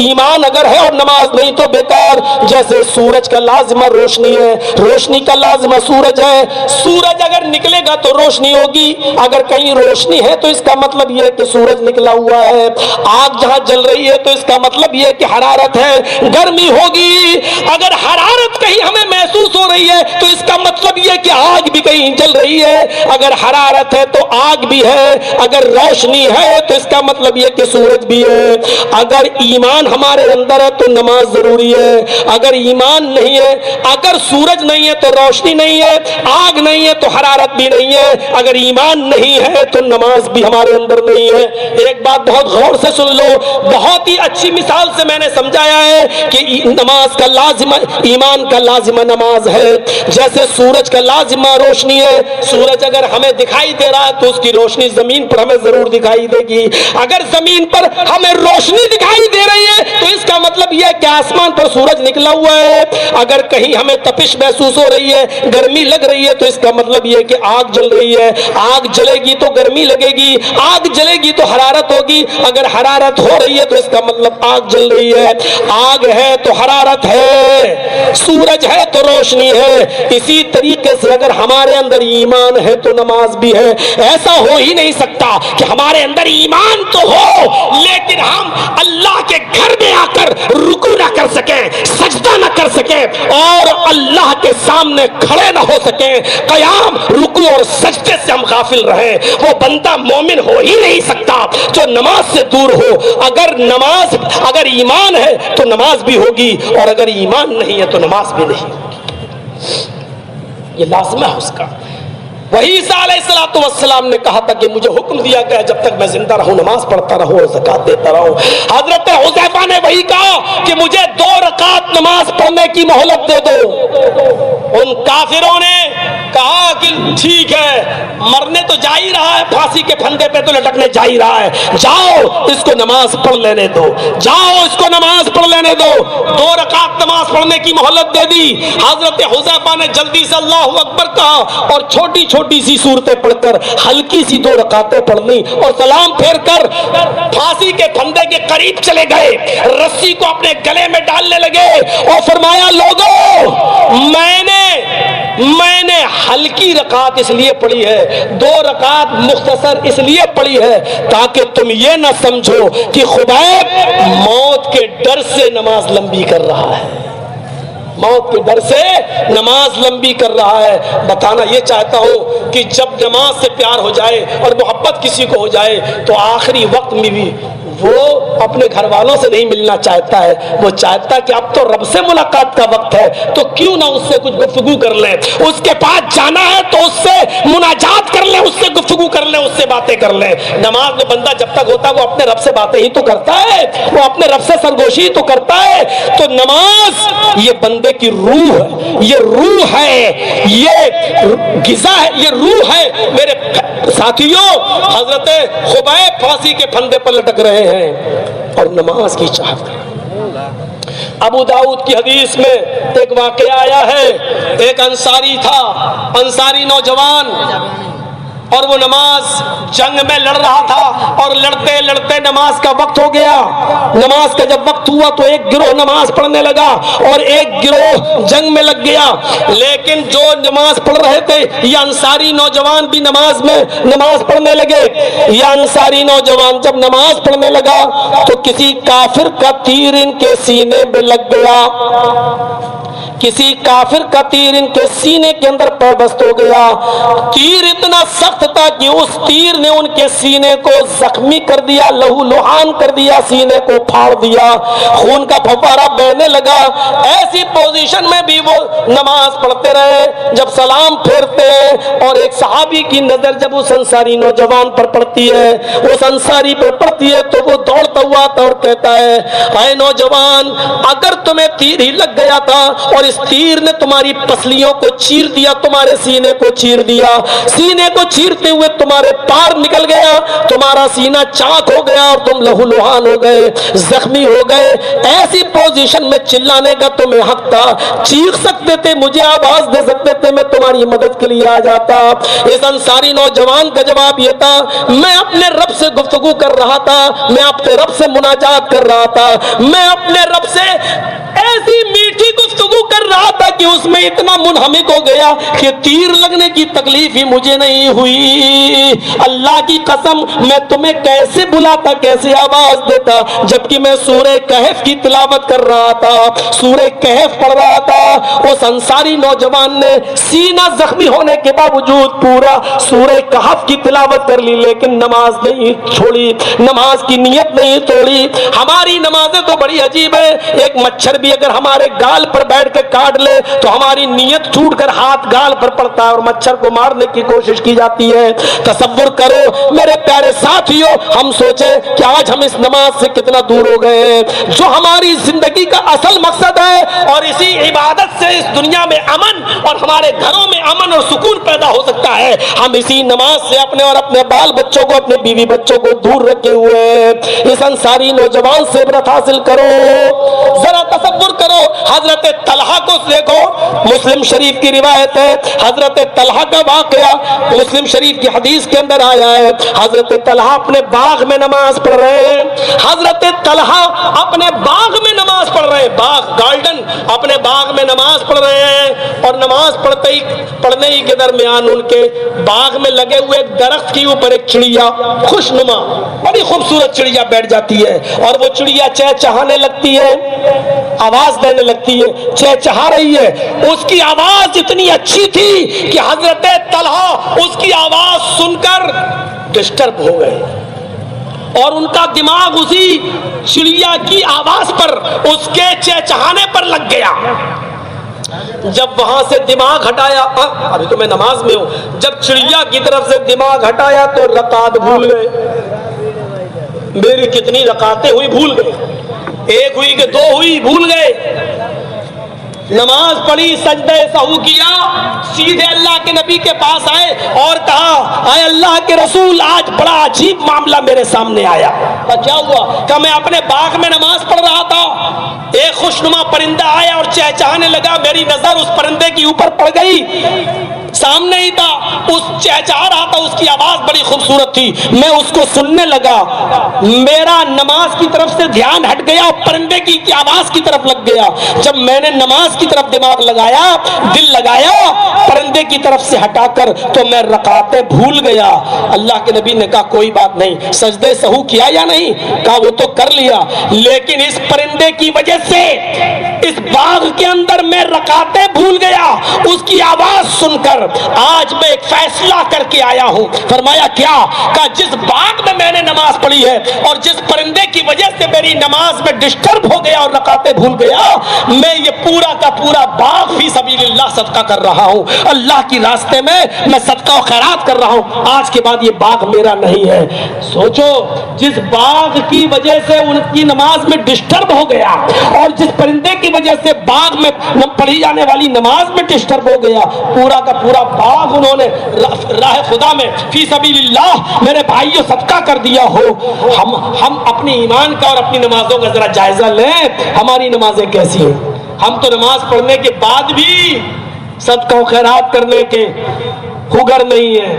ایمان اگر ہے اور نماز نہیں تو بیکار. جیسے سورج کا لازمہ روشنی ہے, روشنی کا لازمہ سورج ہے, سورج اگر نکلے گا تو روشنی ہوگی, اگر کہیں روشنی ہے تو اس کا مطلب یہ ہے کہ سورج نکلا ہوا ہے. آگ جہاں جل رہی ہے تو اس کا مطلب یہ ہے کہ حرارت ہے, گرمی ہوگی. اگر حرارت کہیں ہمیں محسوس ہو رہی ہے تو اس کا مطلب یہ ہے کہ آگ بھی کہیں جل رہی ہے. اگر حرارت ہے تو آگ بھی ہے, اگر روشنی ہے تو اس کا مطلب یہ کہ سورج بھی ہے. اگر ایمان ہمارے اندر ہے تو نماز ضروری ہے, اگر ایمان نہیں ہے, اگر سورج نہیں ہے تو روشنی نہیں ہے, آگ نہیں ہے تو حرارت بھی نہیں ہے, اگر ایمان نہیں ہے تو نماز بھی ہمارے اندر نہیں ہے. ایک بات بہت غور سے سن لو, بہت ہی اچھی مثال سے میں نے سمجھایا ہے کہ نماز کا لازمہ, ایمان کا لازمہ نماز ہے. جیسے سورج کا لازمہ روشنی ہے, سورج اگر ہمیں دکھائی دے رہا ہے تو اس کی روشنی زمین پر ہمیں ضرور دکھائی دے گی. اگر زمین پر ہمیں روشنی دکھائی دے رہی ہے تو اس کا مطلب یہ ہے کہ آسمان پر سورج نکلا ہوا ہے. اگر کہیں ہمیں تپش محسوس ہو رہی ہے, گرمی لگ رہی ہے, تو اس کا مطلب یہ ہے کہ آگ جل رہی ہے. آگ جلے گی تو گرمی لگے گی, گی. آگ جلے گی تو حرارت ہوگی. اگر حرارت ہو رہی ہے تو اس کا مطلب آگ جل رہی ہے. آگ ہے تو حرارت ہے, سورج ہے تو روشنی ہے. اسی طریقے سے اگر ہمارے اندر ایمان ہے تو نماز بھی ہے. ایسا ہو ہی نہیں سکتا کہ ہمارے اندر ایمان تو ہو لیکن ہم اللہ کے گھر میں آ کر رکوع نہ کر سکیں, سجدہ نہ کر سکیں اور اللہ کے سامنے کھڑے نہ ہو سکیں. قیام, رکوع اور سجدے سے ہم غافل رہیں. وہ بندہ مومن ہو ہی نہیں سکتا جو نماز سے دور ہو. اگر ایمان ہے تو نماز بھی ہوگی اور اگر ایمان نہیں ہے تو نماز بھی نہیں ہوگی. یہ لازمہ ہے اس کا. وہی عیسیٰ علیہ السلام نے کہا تھا کہ مجھے حکم دیا گیا جب تک میں زندہ رہوں نماز پڑھتا رہوں اور زکات دیتا رہوں. حضرت حذیفہ نے وہی کہا کہ مجھے 2 رکعت نماز پڑھنے کی مہلت دے دو. ان کافروں نے کہا کہ ٹھیک ہے, مرنے تو جا ہی رہا ہے, پھانسی کے پھندے پہ تو لٹکنے جا ہی رہا ہے, جاؤ اس کو نماز پڑھ لینے دو, جاؤ اس کو نماز پڑھ لینے دو. 2 رکعت نماز پڑھنے کی مہلت دے دی. حضرت حذیفہ نے جلدی سے اللہ اکبر کہا اور چھوٹی چھوٹی سی صورتیں پڑھ کر ہلکی سی 2 رکعتیں پڑھ لی اور سلام پھیر کر پھانسی کے پھندے کے قریب چلے گئے. رسی کو اپنے گلے میں ڈالنے لگے اور فرمایا لوگوں میں نے ہلکی رکعت اس لیے پڑھی ہے, 2 رکعت مختصر اس لیے پڑھی ہے تاکہ تم یہ نہ سمجھو کہ خبیب موت کے ڈر سے نماز لمبی کر رہا ہے, موت کے ڈر سے نماز لمبی کر رہا ہے. بتانا یہ چاہتا ہوں کہ جب نماز سے پیار ہو جائے اور محبت کسی کو ہو جائے تو آخری وقت میں بھی وہ اپنے گھر والوں سے نہیں ملنا چاہتا ہے, وہ چاہتا ہے کہ اب تو رب سے ملاقات کا وقت ہے تو کیوں نہ اس سے کچھ گفتگو کر لیں. اس کے پاس جانا ہے تو اس سے مناجات کر لیں, اس سے گفتگو کر لیں, اس سے باتیں کر لیں. نماز میں بندہ جب تک ہوتا ہے وہ اپنے رب سے باتیں ہی تو کرتا ہے, وہ اپنے رب سے سرگوشی تو کرتا ہے. تو نماز یہ بندے کی روح ہے, یہ روح ہے, یہ غذا ہے, یہ روح ہے. میرے ساتھیوں, حضرت خبیب پھانسی کے پھندے پر لٹک رہے ہیں اور نماز کی چاہت کر. ابو داؤد کی حدیث میں ایک واقعہ آیا ہے. ایک انصاری تھا, انصاری نوجوان, اور وہ نماز جنگ میں لڑ رہا تھا اور لڑتے لڑتے نماز کا وقت ہو گیا. نماز کا جب وقت ہوا تو ایک گروہ نماز پڑھنے لگا اور ایک گروہ جنگ میں لگ گیا. لیکن جو نماز پڑھ رہے تھے یہ انصاری نوجوان بھی نماز پڑھنے لگے. یہ انصاری نوجوان جب نماز پڑھنے لگا تو کسی کافر کا تیر ان کے سینے میں لگ گیا. کسی کافر کا تیر ان کے سینے کے اندر پیوست ہو گیا. تیر اتنا سخت تھا کہ اس تیر نے ان کے سینے کو زخمی کر دیا, لہو لہان کر دیا, سینے کو پھاڑ دیا, خون کا پھوارا بہنے لگا. ایسی پوزیشن میں بھی وہ نماز پڑھتے رہے. جب سلام پھیرتے اور ایک صحابی کی نظر جب اس انصاری نوجوان پر پڑتی ہے, اس انصاری پر پڑتی ہے تو وہ دوڑتا ہوا آتا اور کہتا ہے اے نوجوان, اگر تمہیں تیر ہی لگ گیا تھا اور اس تیر نے تمہاری پسلیوں کو چیر دیا, تمہارے سینے کو چیر دیا, سینے کو چیرتے ہوئے تمہارے پار نکل گیا, تمہارا سینہ چاک ہو گیا اور تم لہو لہان ہو گئے, زخمی ہو گئے. ایسی پوزیشن میں چلانے کا تمہیں حق تھا, چیخ سکتے تھے, مجھے آواز دے سکتے تھے, میں تمہاری مدد کے لیے آ جاتا. اس انصاری نوجوان کا جواب یہ تھا میں اپنے رب سے گفتگو کر رہا تھا, میں اپنے رب سے مناجات کر رہا تھا, میں اپنے رب سے ایسی میٹھی گفتگو کر رہا تھا کہ اس میں اتنا منہمک ہو گیا کہ تیر لگنے کی تکلیف ہی مجھے نہیں ہوئی. اللہ کی قسم میں تمہیں کیسے بلاتا, کیسے آواز دیتا, جبکہ میں سورہ کہف کی تلاوت کر رہا تھا, سورہ کہف پڑھ رہا تھا. اس انصاری نوجوان نے سینہ زخمی ہونے کے باوجود پورا سورہ کہف کی تلاوت کر لی لیکن نماز نہیں چھوڑی, نماز کی نیت نہیں توڑی. ہماری نمازیں تو بڑی عجیب ہے. ایک مچھر بھی اگر ہمارے گال پر بیٹھ کے کاٹ لے تو ہماری نیت چھوٹ کر ہاتھ گال پر پڑتا ہے اور مچھر کو مارنے کی کوشش کی جاتی ہے. تصور کرو میرے پیارے ساتھیوں, ہم سوچے کہ آج ہم اس نماز سے کتنا دور ہو گئے ہیں جو ہماری زندگی کا اصل مقصد ہے, اور اسی عبادت سے اس دنیا میں امن اور ہمارے گھروں میں امن اور سکون پیدا ہو سکتا ہے. ہم اسی نماز سے اپنے اور اپنے بال بچوں کو, اپنے بیوی بچوں کو دور رکھے ہوئے ہیں. اس انصاری نوجوان سے عبرت حاصل کرو, ذرا تصور کرو, حضرت طلحہ کو دیکھو, مسلم شریف کی روایت ہے, حضرت طلحہ کا واقعہ مسلم شریف کی حدیث کے اندر آیا ہے. حضرت طلحہ اپنے باغ میں نماز پڑھ رہے ہیں, حضرت طلحہ اپنے باغ میں نماز پڑھ رہے ہیں, باغ گارڈن اپنے باغ میں نماز پڑھ رہے ہیں, اور نماز پڑھنے ہی کے درمیان ان کے باغ میں لگے ہوئے ایک درخت کے اوپر ایک چڑیا, خوشنما بڑی خوبصورت چڑیا بیٹھ جاتی ہے, اور وہ چڑیا چہچہانے لگتی ہے, آواز دینے لگتی ہے, چہچہا رہی ہے. اس کی آواز اتنی اچھی تھی کہ حضرت طلحہ اس کی آواز سن کر ڈسٹرب ہو گئے, اور ان کا دماغ اسی چڑیا کی آواز پر, اس کے چہچہانے پر لگ گیا. جب وہاں سے دماغ ہٹایا, ابھی تو میں نماز میں ہوں, جب چڑیا کی طرف سے دماغ ہٹایا تو رکعت بھول گئے. میری کتنی رکعتیں ہوئی بھول گئے, ایک ہوئی کہ دو ہوئی بھول گئے. نماز پڑھی, سجدہ سہو کیا, سیدھے اللہ کے نبی کے پاس آئے اور کہا اے اللہ کے رسول آج بڑا عجیب معاملہ میرے سامنے آیا. کیا ہوا؟ کہ میں اپنے باغ میں نماز پڑھ رہا تھا, ایک خوشنما پرندہ آیا اور چہچہانے لگا, میری نظر اس پرندے کے اوپر پڑ گئی, سامنے ہی تھا, اس چہچہا رہا تھا, اس کی آواز بڑی خوبصورت تھی, میں اس کو سننے لگا, میرا نماز کی طرف سے دھیان ہٹ گیا, پرندے کی آواز کی طرف لگ گیا. جب میں نے نماز کی طرف دماغ لگایا, دل لگایا پرندے کی طرف سے ہٹا کر, تو میں رکعتیں بھول گیا. اللہ کے نبی نے کہا کوئی بات نہیں, سجدے سہو کیا یا نہیں؟ کہا وہ تو کر لیا, لیکن اس پرندے کی وجہ سے اس باغ کے اندر میں رکعتیں بھول گیا, اس کی آواز سن کر آج میں ایک فیصلہ کر کے آیا ہوں. فرمایا کیا؟ کہا جس باغ میں نے نماز پڑھی ہے اور جس پرندے کی وجہ سے میری نماز میں ڈسٹرب ہو گیا اور رکعتیں بھول گیا, میں یہ پورا کا پورا باغ فی سبیل اللہ صدقہ کر رہا ہوں, اللہ کی راستے میں صدقہ و خیرات کر رہا ہوں, آج کے بعد یہ باغ میرا نہیں ہے. سوچو, جس باغ کی وجہ سے ان کی نماز میں ڈسٹرب ہو گیا اور جس پرندے کی وجہ سے باغ میں پڑھی جانے والی نماز میں ڈسٹرب ہو گیا, پورا کا پورا باغ انہوں نے راہ خدا میں فی سبیل اللہ میرے بھائیوں صدقہ کر دیا ہو. ہم اپنی ایمان کا اور اپنی نمازوں کا ذرا جائزہ لیں, ہماری نمازیں کیسی ہیں. ہم تو نماز پڑھنے کے بعد بھی صدقہ و خیرات کرنے کے ہوگر نہیں ہے.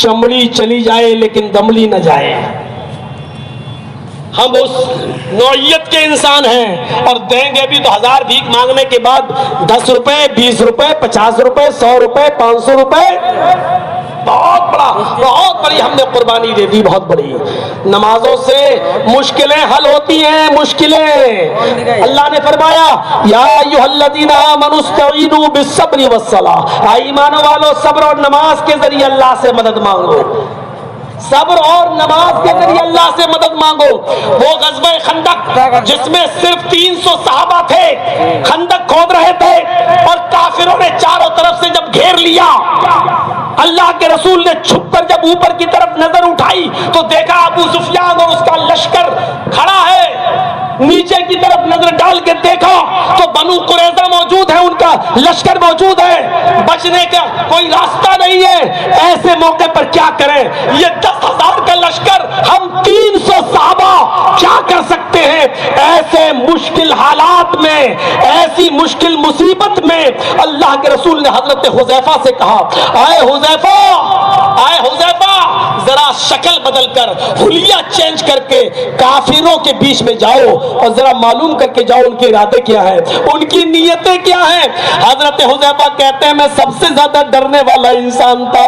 چمڑی چلی جائے لیکن دملی نہ جائے. ہم اس نوعیت کے انسان ہیں, اور دیں گے بھی تو 1000 بھیک مانگنے کے بعد 10 روپے 20 روپے 50 روپے 100 روپے 500 روپے, بہت بڑی ہم نے قربانی دے دی, بہت بڑی. نمازوں سے مشکلیں حل ہوتی ہیں, مشکلیں. اللہ نے فرمایا یا ایھا الذین آمنوا استعینوا بالصبر والصلاۃ, ایمان والو صبر اور نماز کے ذریعے اللہ سے مدد مانگو, صبر اور نماز کے ذریعے اللہ سے مدد مانگو. وہ غزوہ خندق جس میں صرف 300 صحابہ تھے, خندق کھود رہے تھے اور کافروں نے چاروں طرف سے جب گھیر لیا, اللہ کے رسول نے چھپ کر جب اوپر کی طرف نظر اٹھائی تو دیکھا ابو سفیان اور اس کا لشکر کھڑا ہے. نیچے کی طرف نظر ڈال کے دیکھا تو بنو قریظہ موجود ہے, ان کا لشکر موجود ہے, بچنے کا کوئی راستہ نہیں ہے. ایسے موقع پر کیا کریں؟ یہ 10,000 کا لشکر, ہم 300 صحابہ کیا کر سکتے ہیں؟ ایسے مشکل حالات میں, ایسی مشکل مصیبت میں اللہ کے رسول نے حضرت حذیفہ سے کہا اے حذیفہ, اے حذیفہ, ذرا شکل بدل کر, حلیہ چینج کر کے کافروں کے بیچ میں جاؤ اور ذرا معلوم کر کے جاؤ ان کے ارادے کیا ہیں, ان کی نیتیں کیا ہیں. حضرت حذیفہ کہتے ہیں میں سب سے زیادہ ڈرنے والا انسان تھا.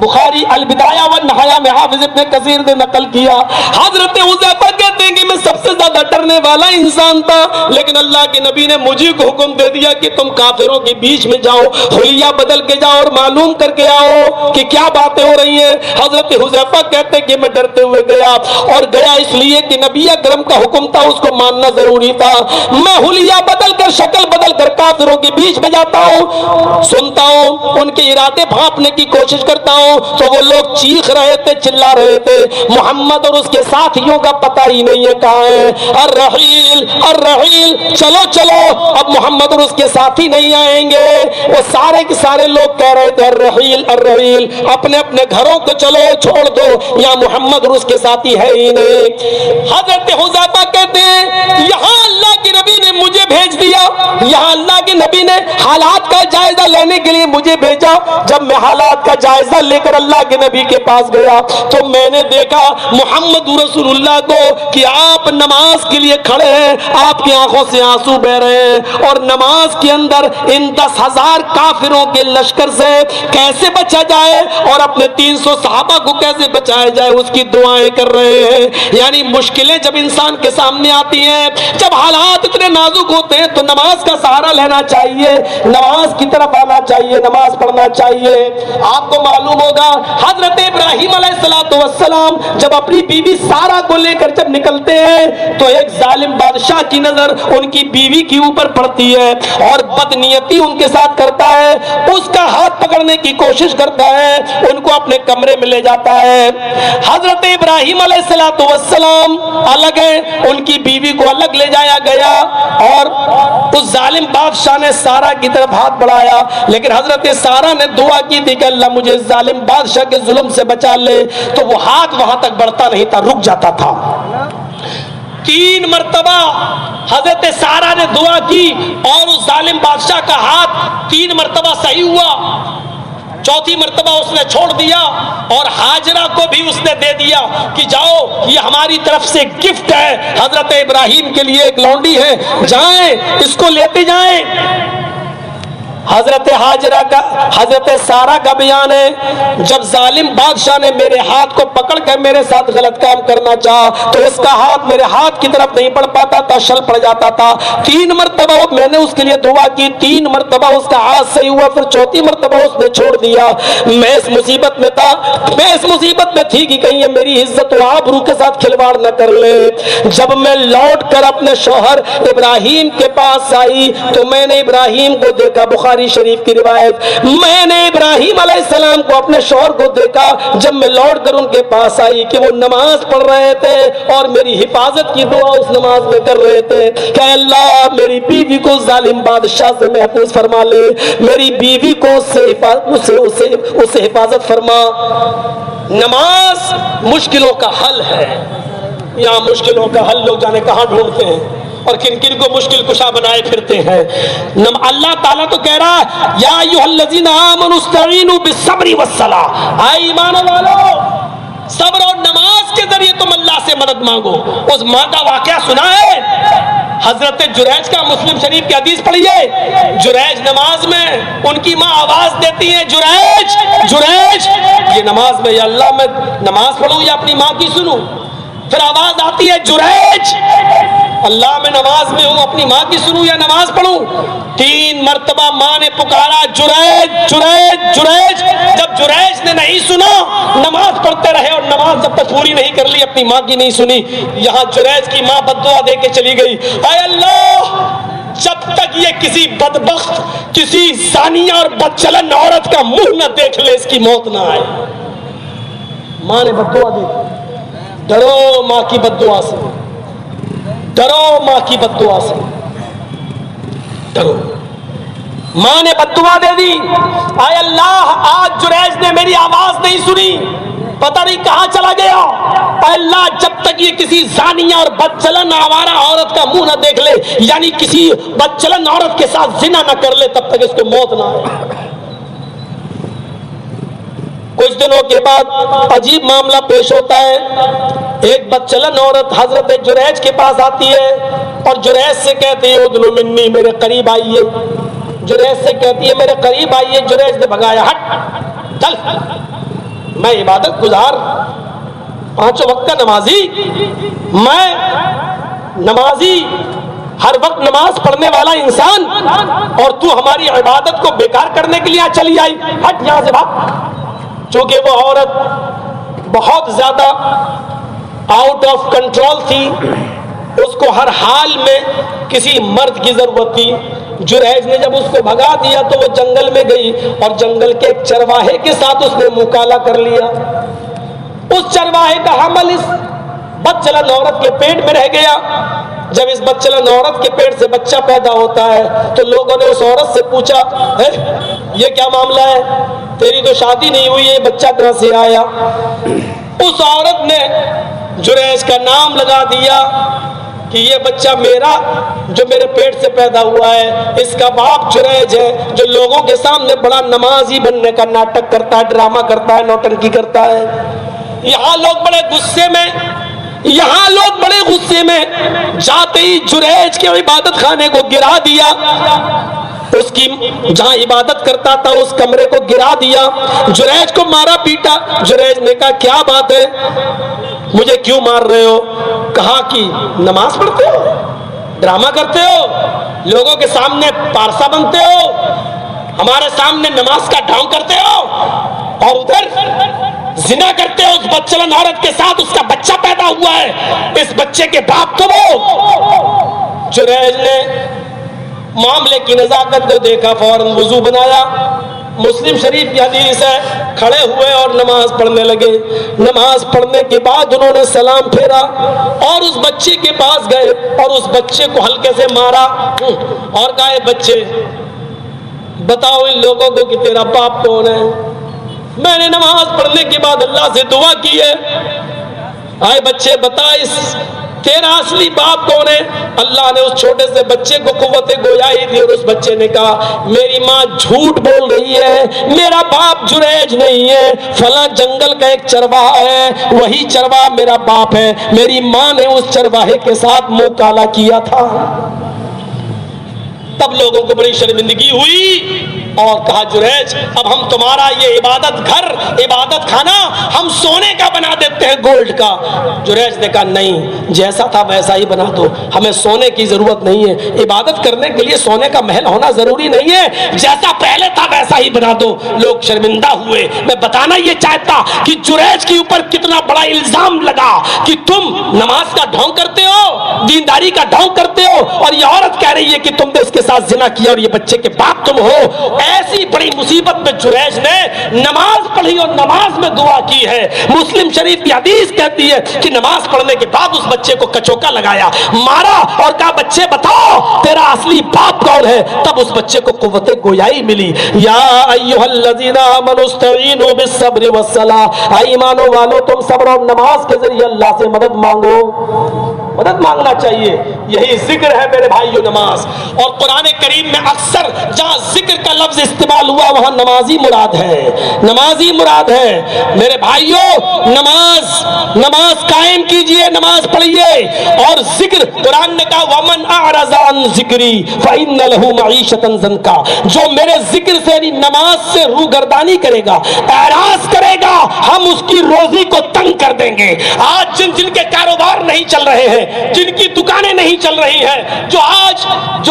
بخاری البدایہ والنہایہ میں حافظ ابن کثیر نے نقل کیا, حضرت حذیفہ کہتے ہیں کہ میں سب سے زیادہ ڈرنے والا انسان تھا, لیکن اللہ کے نبی نے مجھے کو حکم دے دیا کہ تم کافروں کے بیچ میں جاؤ, حلیہ بدل کے جاؤ اور معلوم کر کے آؤ کہ کیا باتیں ہو رہی ہیں. حضرت حذیفہ کہتے ہیں کہ میں ڈرتے ہوئے گیا, اور گیا اس لیے کہ نبی اکرم کا حکم تھا, اس کو ماننا ضروری تھا. میں حلیہ بدل کر, شکل بدل کر کافروں کے بیچ میں جاتا ہوں, سنتا ہوں, ان کے ارادے بھانپنے کی کوشش کرتا ہوں, تو وہ لوگ چیخ رہے تھے, چلا رہے تھے, محمد اور اس کے ساتھیوں کا پتہ ہی نہیں ہے کہا ہے الرحیل الرحیل، چلو چلو، اب محمد اور اس کے ساتھی نہیں آئیں گے۔ وہ سارے کے سارے لوگ کہہ رہے تھے الرحیل الرحیل، اپنے اپنے گھروں کو چلو چھوڑ دو، یا محمد اور اس کے ساتھی ہے ہی نہیں۔ حضرت حذیفہ کہتے ہیں یہاں اللہ کے نبی نے مجھے بھیج دیا، یہاں اللہ کے نبی نے حالات کا جائزہ لینے کے لیے مجھے بھیجا۔ جب میں حالات کا جائزہ لے کر اللہ کے نبی کے پاس گیا تو میں نے دیکھا محمد رسول اللہ کو کہ آپ نماز کے لیے کھڑے ہیں، آپ کی آنکھوں سے آنسو بہ رہے ہیں، اور نماز کے اندر ان 10,000 کافروں کے لشکر سے کیسے بچا جائے اور اپنے 300 صحابہ کو کیسے بچایا جائے اس کی دعائیں کر رہے ہیں۔ یعنی مشکلیں جب انسان کے سامنے آتی ہیں، جب حالات اتنے نازک ہوتے ہیں تو نماز کا سہارا لینا چاہیے، نماز کی طرف آنا چاہیے، نماز پڑھنا چاہیے۔ آپ کو معلوم ہوگا حضرت ابراہیم علیہ السلام جب اپنی بیوی سارہ کو لے کر جب نکلتے ہیں تو ایک ظالم بادشاہ کی نظر ان کی بیوی کے اوپر پڑتی ہے اور بدنیتی ان کے ساتھ کرتا ہے، اس کا ہاتھ پکڑنے کی کوشش کرتا ہے، ان کو اپنے کمرے میں لے جاتا ہے۔ حضرت ابراہیم علیہ السلام الگ ہیں، ان کی بیوی کو الگ لے جایا گیا، اور اس ظالم بادشاہ نے سارہ کی طرف ہاتھ بڑھایا، لیکن حضرت سارہ نے دعا کی تھی کہ اللہ مجھے اس ظالم بادشاہ کے ظلم سے بچا لے، تو وہ ہاتھ وہاں تک بڑھتا نہیں تھا، رک جاتا تھا۔ 3 مرتبہ حضرت سارہ نے دعا کی اور اس ظالم بادشاہ کا ہاتھ 3 مرتبہ صحیح ہوا، 4تھی مرتبہ اس نے چھوڑ دیا اور ہاجرہ کو بھی اس نے دے دیا کہ جاؤ یہ ہماری طرف سے گفٹ ہے، حضرت ابراہیم کے لیے ایک لونڈی ہے، جائیں اس کو لیتے جائیں۔ حضرت حاجرہ کا حضرت سارہ کا بیان ہے جب ظالم بادشاہ نے میرے ہاتھ کو پکڑ کر میرے ساتھ غلط کام کرنا چاہا تو اس کا ہاتھ میرے ہاتھ کی طرف نہیں بڑھ پاتا تھا، شل پڑ جاتا تھا۔ 3 مرتبہ میں نے اس کے لیے دعا کی، 3 مرتبہ اس کا ہاتھ صحیح ہوا، پھر 4تھی مرتبہ اس نے چھوڑ دیا۔ میں اس مصیبت میں تھا، میں اس مصیبت میں تھی کہ کہیں یہ میری عزت و آبرو کے ساتھ کھلواڑ نہ کر لے۔ جب میں لوٹ کر اپنے شوہر ابراہیم کے پاس آئی تو میں نے ابراہیم کو دیکھا، بخاری شریف کی روایت، میں نے ابراہیم علیہ السلام کو اپنے شوہر کو دیکھا جب میں لوٹ کر ان کے پاس آئی کہ وہ نماز پڑھ رہے تھے اور میری حفاظت کی دعا اس نماز میں کر رہے تھے کہ اللہ میری بیوی کو ظالم بادشاہ سے محفوظ فرما لے، میری بیوی کو اسے حفاظت فرما۔ نماز مشکلوں کا حل ہے، یہاں مشکلوں کا حل لوگ جانے کہاں ڈھونڈتے ہیں اور کن کن کو مشکل کشا بنائے پھرتے ہیں۔ اللہ تعالیٰ تو کہہ رہا ہے یا ایھا الذین آمنوا استعینوا بالصبر والصلاۃ، اے ایمان والو صبر اور نماز کے ذریعے تم اللہ سے مدد مانگو۔ اس ماں کا واقعہ سنا ہے حضرت جریج کا، مسلم شریف کی حدیث پڑھیے، جریج نماز میں ان کی ماں آواز دیتی ہے جریج جریج، یہ نماز میں یا اللہ میں نماز پڑھوں یا اپنی ماں کی سنوں؟ پھر آواز آتی ہے جریج، اللہ میں نماز میں ہوں، اپنی ماں کی سنوں یا نماز پڑھوں؟ 3 مرتبہ ماں نے پکارا جریج جریج جریج، جب جریج نے نہیں سنا نماز پڑھتے رہے اور نماز جب تک پوری نہیں کر لی اپنی ماں کی نہیں سنی، یہاں جریج کی ماں بد دعا دے کے چلی گئی، اے اللہ جب تک یہ کسی بدبخت کسی زانیہ اور بدچلن عورت کا منہ نہ دیکھ لے اس کی موت نہ آئے۔ ماں نے بد دعا دی، ڈرو ماں کی بد دعا سے، ڈرو ماں کی بد دعا سے، ڈرو۔ ماں نے بد دعا دے دی، اے اللہ آج جریج نے میری آواز نہیں سنی، پتہ نہیں کہاں چلا گیا، اے اللہ جب تک یہ کسی زانیہ اور بدچلن آوارہ عورت کا منہ نہ دیکھ لے، یعنی کسی بدچلن عورت کے ساتھ زنا نہ کر لے، تب تک اس کو موت نہ آئے۔ کچھ دنوں کے بعد عجیب معاملہ پیش ہوتا ہے، ایک بدچلن عورت حضرت جریج کے پاس آتی ہے اور جریج سے کہتی ہے ادنو منی، میرے قریب آئیے، جریج سے کہتی ہے میرے قریب آئیے، جریج نے بھگایا، ہٹ چل، میں عبادت گزار 5 وقت کا نمازی، میں نمازی ہر وقت نماز پڑھنے والا انسان، اور تو ہماری عبادت کو بیکار کرنے کے لیے چلی آئی، ہٹ یہاں سے بھاگ۔ چونکہ وہ عورت بہت زیادہ آؤٹ آف کنٹرول تھی، اس کو ہر حال میں کسی مرد کی ضرورت تھی۔ جریج نے جب اس کو بھگا دیا تو وہ جنگل میں گئی اور جنگل کے ایک چرواہے کے ساتھ اس نے مکالمہ کر لیا۔ اس چرواہے کا حمل اس بدچلن عورت کے پیٹ میں رہ گیا. جب اس بدچلن عورت کے پیٹ سے بچہ پیدا ہوتا ہے تو لوگوں نے اس عورت سے پوچھا یہ کیا معاملہ ہے, تیری تو شادی نہیں ہوئی, یہ بچہ کہاں سے آیا؟ اس عورت نے جریج کا نام لگا دیا کہ یہ بچہ میرا جو میرے پیٹ سے پیدا ہوا ہے, اس کا باپ جریج ہے جو لوگوں کے سامنے بڑا نمازی بننے کا ناٹک کرتا ہے, ڈرامہ کرتا ہے, نوٹنکی کرتا ہے. یہاں لوگ بڑے غصے میں جاتے ہی جریج کے عبادت خانے کو گرا دیا, اس کی جہاں عبادت کرتا تھا اس کمرے کو گرا دیا, جریج کو مارا پیٹا. جریج نے کہا کیا بات ہے, مجھے کیوں مار رہے ہو؟ کہا کہ نماز پڑھتے ہو, ڈرامہ کرتے ہو, لوگوں کے سامنے پارسا بنتے ہو, ہمارے سامنے نماز کا ڈھونگ کرتے ہو, اور ادھر زنا کرتے ہو اس بدچلن عورت کے ساتھ, اس کا بچہ پیدا ہوا ہے, اس بچے کے باپ تم ہو. جریج نے معاملے کی نزاکت کو دیکھا, فوراً وضو بنایا. مسلم شریف کی حدیث ہے, کھڑے ہوئے اور نماز پڑھنے لگے. نماز پڑھنے کے بعد انہوں نے سلام پھیرا اور اس بچے کے پاس گئے اور اس بچے کو ہلکے سے مارا اور کہا اے بچے بتاؤ ان لوگوں کو کہ تیرا باپ کون ہے؟ میں نے نماز پڑھنے کے بعد اللہ سے دعا کی ہے, آئے بچے بتا اس تیرا اصلی باپ کون ہے؟ اللہ نے اس چھوٹے سے بچے کو قوت گویائی دی اور اس بچے نے کہا میری ماں جھوٹ بول رہی ہے, میرا باپ جریج نہیں ہے, فلاں جنگل کا ایک چرواہا ہے, وہی چرواہا میرا باپ ہے, میری ماں نے اس چرواہے کے ساتھ منہ کالا کیا تھا. تب لوگوں کو بڑی شرمندگی ہوئی اور کہا جریج اب ہم تمہارا یہ عبادت گھر, عبادت خانہ ہم سونے کا بنا دیتے ہیں, گولڈ کا. جریج نے کہا نہیں, جیسا تھا ویسا ہی بنا دو, ہمیں سونے کی ضرورت نہیں ہے, عبادت کرنے کے لیے سونے کا محل ہونا ضروری نہیں ہے, جیسا پہلے تھا ویسا ہی بنا دو. لوگ شرمندہ ہوئے. میں بتانا یہ چاہتا کہ جریج کے اوپر کتنا بڑا الزام لگا کہ تم نماز کا ڈھونگ کرتے ہو, دینداری کا ڈھونگ کرتے ہو, اور یہ عورت کہہ رہی ہے کہ تم نے اس کے ساتھ زنا کیا اور یہ بچے کے باپ تم ہو. ایسی بڑی مصیبت میں جریج نے نماز پڑھی اور نماز میں دعا کی ہے. مسلم شریف کی حدیث کہتی ہے کہ نماز پڑھنے کے بعد اس بچے کو کچوکا لگایا, مارا اور کہا بچے بتاؤ تیرا اصلی باپ کون ہے؟ تب اس بچے کو قوت گویائی ملی. یا ایھا الذین آمنوا استعینوا بالصبر والصلاۃ, اے ایمانوں والو تم صبر اور نماز کے ذریعے اللہ سے مدد مانگو. مدد مانگنا چاہیے, یہی ذکر ہے میرے بھائیو نماز. اور قرآن کریم میں اکثر جہاں ذکر کا لفظ استعمال ہوا وہاں نمازی مراد ہے, نمازی مراد ہے. میرے بھائیو نماز قائم کیجئے, نماز پڑھیے. اور ذکر قرآن نے کہا ومن اعرض عن ذکری فإن له معیشۃ ضنکا, جو میرے ذکر سے یعنی نماز سے روگردانی کرے گا, اعراض کرے گا, ہم اس کی روزی کو تنگ کر دیں گے. آج جن کے کاروبار نہیں چل رہے ہیں, جن کی دکانیں نہیں چل رہی ہیں, جو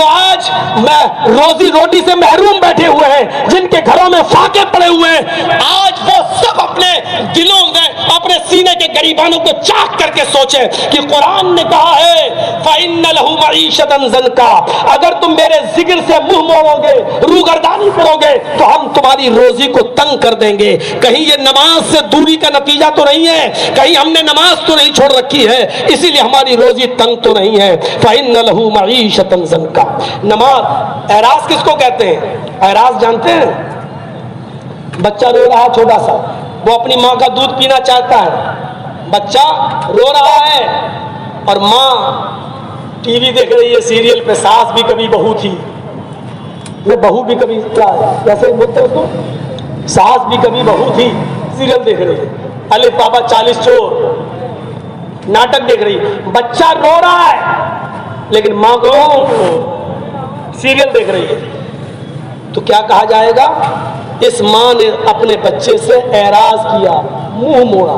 آج میں روزی روٹی سے محروم بیٹھے ہوئے ہیں, جن کے گھروں میں فاقے پڑے ہوئے ہیں, آج وہ سب اپنے دلوں میں اپنے سینے کے گریبانوں کو چاک کر کے سوچیں کہ قرآن نے کہا ہے فَإِنَّ لَهُ مَعِيشَةً ضَنْكَا, اگر تم میرے ذکر سے منہ موڑو گے, روگردانی کرو گے تو ہم تمہاری روزی کو تنگ کر دیں گے. کہیں یہ نماز سے دوری کا نتیجہ تو نہیں ہے, کہیں ہم نے نماز تو نہیں چھوڑ رکھی ہے اسی لیے ہماری روزی تنگ تو نہیں ہے. فَإِنَّ لَهُ مَعِيشَةً ضَنْكَا. نماز اعراض کس کو کہتے ہیں؟ اعراض جانتے ہیں؟ بچہ رو رہا ہے چھوٹا سا, وہ اپنی ماں کا دودھ پینا چاہتا ہے, بچہ رو رہا ہے اور ماں ٹی وی دیکھ رہی ہے, سیریل پہ ساس بھی کبھی بہو تھی, وہ بہو بھی کبھی کیسے بولتے اس کو, ساس بھی کبھی بہو تھی, سیریل دیکھ رہی ہے, الف بابا 40 چور ناٹک دیکھ رہی ہے. بچہ رو رہا ہے لیکن ماں کو سیریل دیکھ رہی ہے, تو کیا کہا جائے گا؟ اس ماں نے اپنے بچے سے اعراض کیا, منہ موڑا.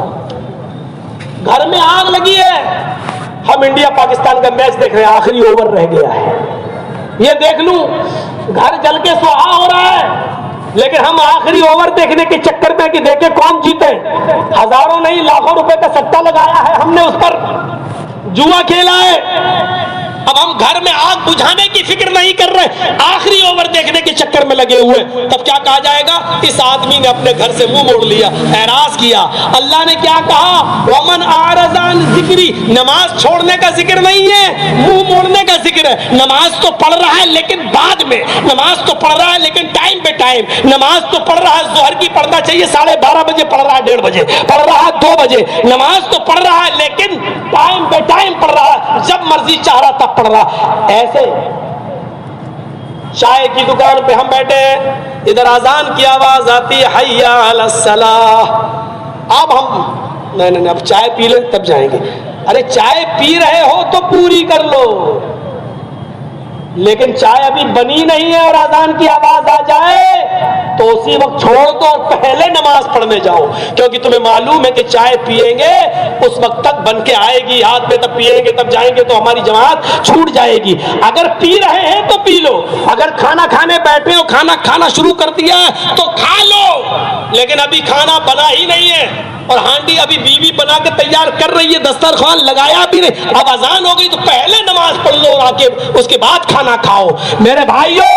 گھر میں آگ لگی ہے, ہم انڈیا پاکستان کا میچ دیکھ رہے ہیں, آخری اوور رہ گیا ہے, یہ دیکھ لوں گھر جل کے سوہا ہو رہا ہے, لیکن ہم آخری اوور دیکھنے کے چکر میں کہ دیکھیں کون جیتے, ہزاروں نہیں لاکھوں روپے کا سٹا لگایا ہے ہم نے, اس پر جوا کھیلا ہے. اب ہم گھر میں آگ بجھانے کی فکر نہیں کر رہے، آخری اوور دیکھنے کے چکر میں لگے ہوئے، تب کیا کہا جائے گا؟ اس آدمی نے اپنے گھر سے منہ موڑ لیا، اعراض کیا۔ اللہ نے کیا کہا؟ ومن اعرض عن ذکری، نماز چھوڑنے کا ذکر نہیں ہے، منہ موڑنے کا ذکر ہے۔ نماز تو پڑھ رہا ہے لیکن بعد میں، نماز تو پڑھ رہا ہے لیکن ٹائم پہ ٹائم، نماز تو پڑھ رہا ہے، ظہر کی پڑھنا چاہیے 12:30 بجے، پڑھ رہا ہے 1:30 بجے، پڑھ رہا ہے 2 بجے، نماز تو پڑھ رہا ہے لیکن ٹائم پہ ٹائم پڑھ رہا ہے، جب مرضی چاہ رہا تب پڑھ رہا۔ ایسے چائے کی دکان پہ ہم بیٹھے ہیں، ادھر اذان کی آواز آتی ہے حی علی الصلاۃ، اب ہم نہیں اب چائے پی لیں تب جائیں گے۔ ارے چائے پی رہے ہو تو پوری کر لو، لیکن چائے ابھی بنی نہیں ہے اور اذان کی آواز آ جائے تو اسی وقت چھوڑ دو اور پہلے نماز پڑھنے جاؤ، کیونکہ تمہیں معلوم ہے کہ چائے پیئیں گے اس وقت تک بن کے آئے گی ہاتھ میں، تب پیئیں گے تب جائیں گے تو ہماری جماعت چھوٹ جائے گی۔ اگر پی رہے ہیں تو پی لو، اگر کھانا کھانے بیٹھے ہو، کھانا کھانا شروع کر دیا ہے تو کھا لو، لیکن ابھی کھانا بنا ہی نہیں ہے اور ہانڈی ابھی بیوی بنا کے تیار کر رہی ہے، دسترخوان لگایا بھی نہیں، اب اذان ہو گئی تو پہلے نماز پڑھ لو اور آ کے اس کے بعد کھانا کھاؤ۔ میرے بھائیو،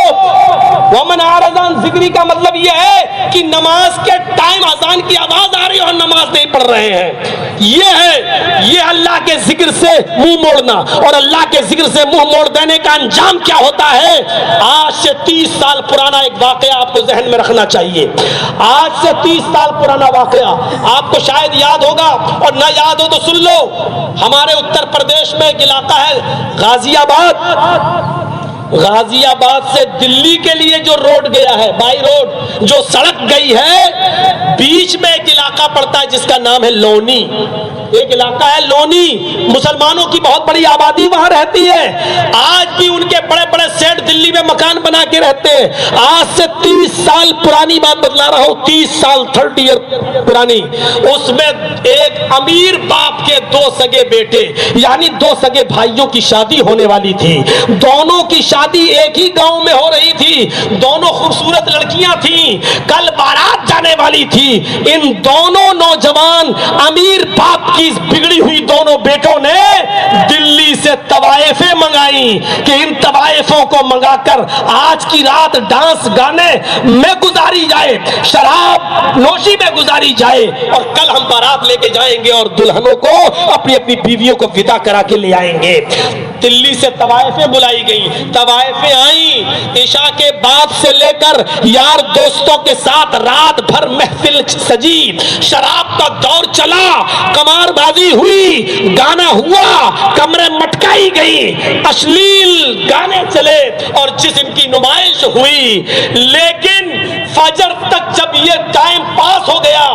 ومن اعرض عن ذکری کا مطلب یہ ہے کہ نماز کے ٹائم اذان کی آواز آ رہی ہے اور نماز نہیں پڑھ رہے ہیں، یہ ہے یہ اللہ کے ذکر سے منہ موڑنا، اور اللہ کے ذکر سے منہ موڑ دینے کا انجام کیا ہوتا ہے؟ آج سے 30 سال پرانا ایک واقعہ آپ کو ذہن میں رکھنا چاہیے۔ آج سے 30 سال پرانا واقعہ آپ کو شاید یاد ہوگا، اور نہ یاد ہو تو سن لو۔ ہمارے اتر پردیش میں ایک علاقہ ہے غازی آباد، غازی آباد سے دلی کے لیے جو روڈ گیا ہے، بائی روڈ جو سڑک گئی ہے، بیچ میں ایک علاقہ پڑتا ہے جس کا نام ہے لونی، ایک علاقہ ہے لونی، مسلمانوں کی بہت بڑی آبادی وہاں رہتی ہے، آج بھی ان کے بڑے بڑے سیٹ دلی میں مکان بنا کے رہتے ہیں۔ آج سے 30 سال پرانی بات بتلا رہا ہوں، 30 سال 30 ایئر پرانی، اس میں ایک امیر باپ کے 2 سگے بیٹے، یعنی 2 سگے بھائیوں کی شادی ہونے والی تھی، دونوں کی شادی ایک ہی گاؤں میں ہو رہی تھی، دونوں خوبصورت لڑکیاں تھیں، کل بارات جانے والی تھی۔ ان دونوں نوجوان امیر باپ کی بگڑی ہوئی دونوں بیٹوں نے دلی سے طوائفیں منگائی کہ ان طوائفوں کو منگا کر آج کی رات ڈانس گانے میں گزاری جائے، شراب نوشی میں گزاری جائے، اور کل ہم بارات لے کے جائیں گے اور دلہنوں کو اپنی اپنی بیویوں کو ودا کرا کے لے آئیں گے۔ دلی سے طوائفیں بلائی گئیں، طوائفیں آئیں، عشاء کے بعد سے لے کر یار دوستوں کے ساتھ رات بھر محفل سجی، شراب کا دور چلا، قمار بازی ہوئی، گانا ہوا، کمرے مٹکائی گئی، اشلیل گانے چلے اور جسم کی نمائش ہوئی، لیکن فجر تک جب یہ ٹائم پاس ہو گیا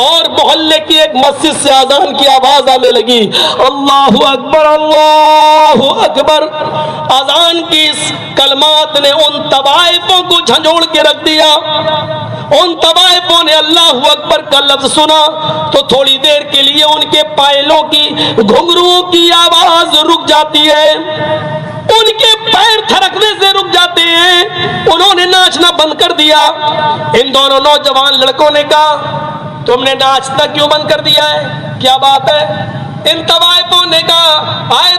اور محلے کی ایک مسجد سے اذان کی آواز آنے لگی، اللہ اکبر اللہ اکبر، اذان کی اس کلمات نے ان طوائفوں کو جھنجھوڑ کے رکھ دیا۔ ان طوائفوں نے اللہ اکبر کا لفظ سنا تو تھوڑی دیر کے لیے ان کے پائلوں کی گھنگروؤں کی آواز رک جاتی ہے، ان کے پیر تھرکنے سے رک جاتے ہیں، انہوں نے ناچنا بند کر دیا۔ ان دونوں نوجوان لڑکوں نے کہا تم نے ناچنا کیوں بند کر دیا ہے، کیا بات ہے؟ ان طوائفوں نے کہا آئے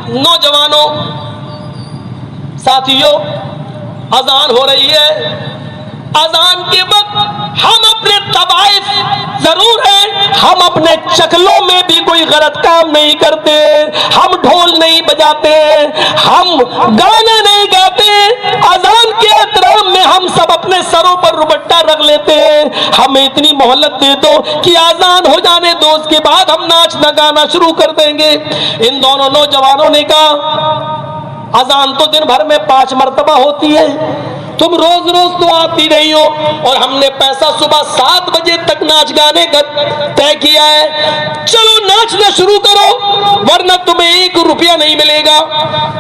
نوجوانوں ساتھیوں، اذان ہو رہی ہے، اذان کے وقت ہم اپنے طوائف ضرور ہیں، ہم اپنے چکلوں میں بھی کوئی غلط کام نہیں کرتے، ہم ڈھول نہیں بجاتے، ہم گانا نہیں گاتے، اذان کے احترام میں ہم سب اپنے سروں پر روبٹا رکھ لیتے ہیں، ہمیں اتنی مہلت دے دو کہ اذان ہو جانے دو، اس کے بعد ہم ناچنا گانا شروع کر دیں گے۔ ان دونوں نوجوانوں نے کہا اذان تو دن بھر میں 5 مرتبہ ہوتی ہے، تم روز روز تو آتی نہیں ہو، اور ہم نے پیسہ صبح 7 بجے تک ناچ گانے کا طے کیا ہے، چلو ناچنا شروع کرو ورنہ تمہیں 1 روپیہ نہیں ملے گا۔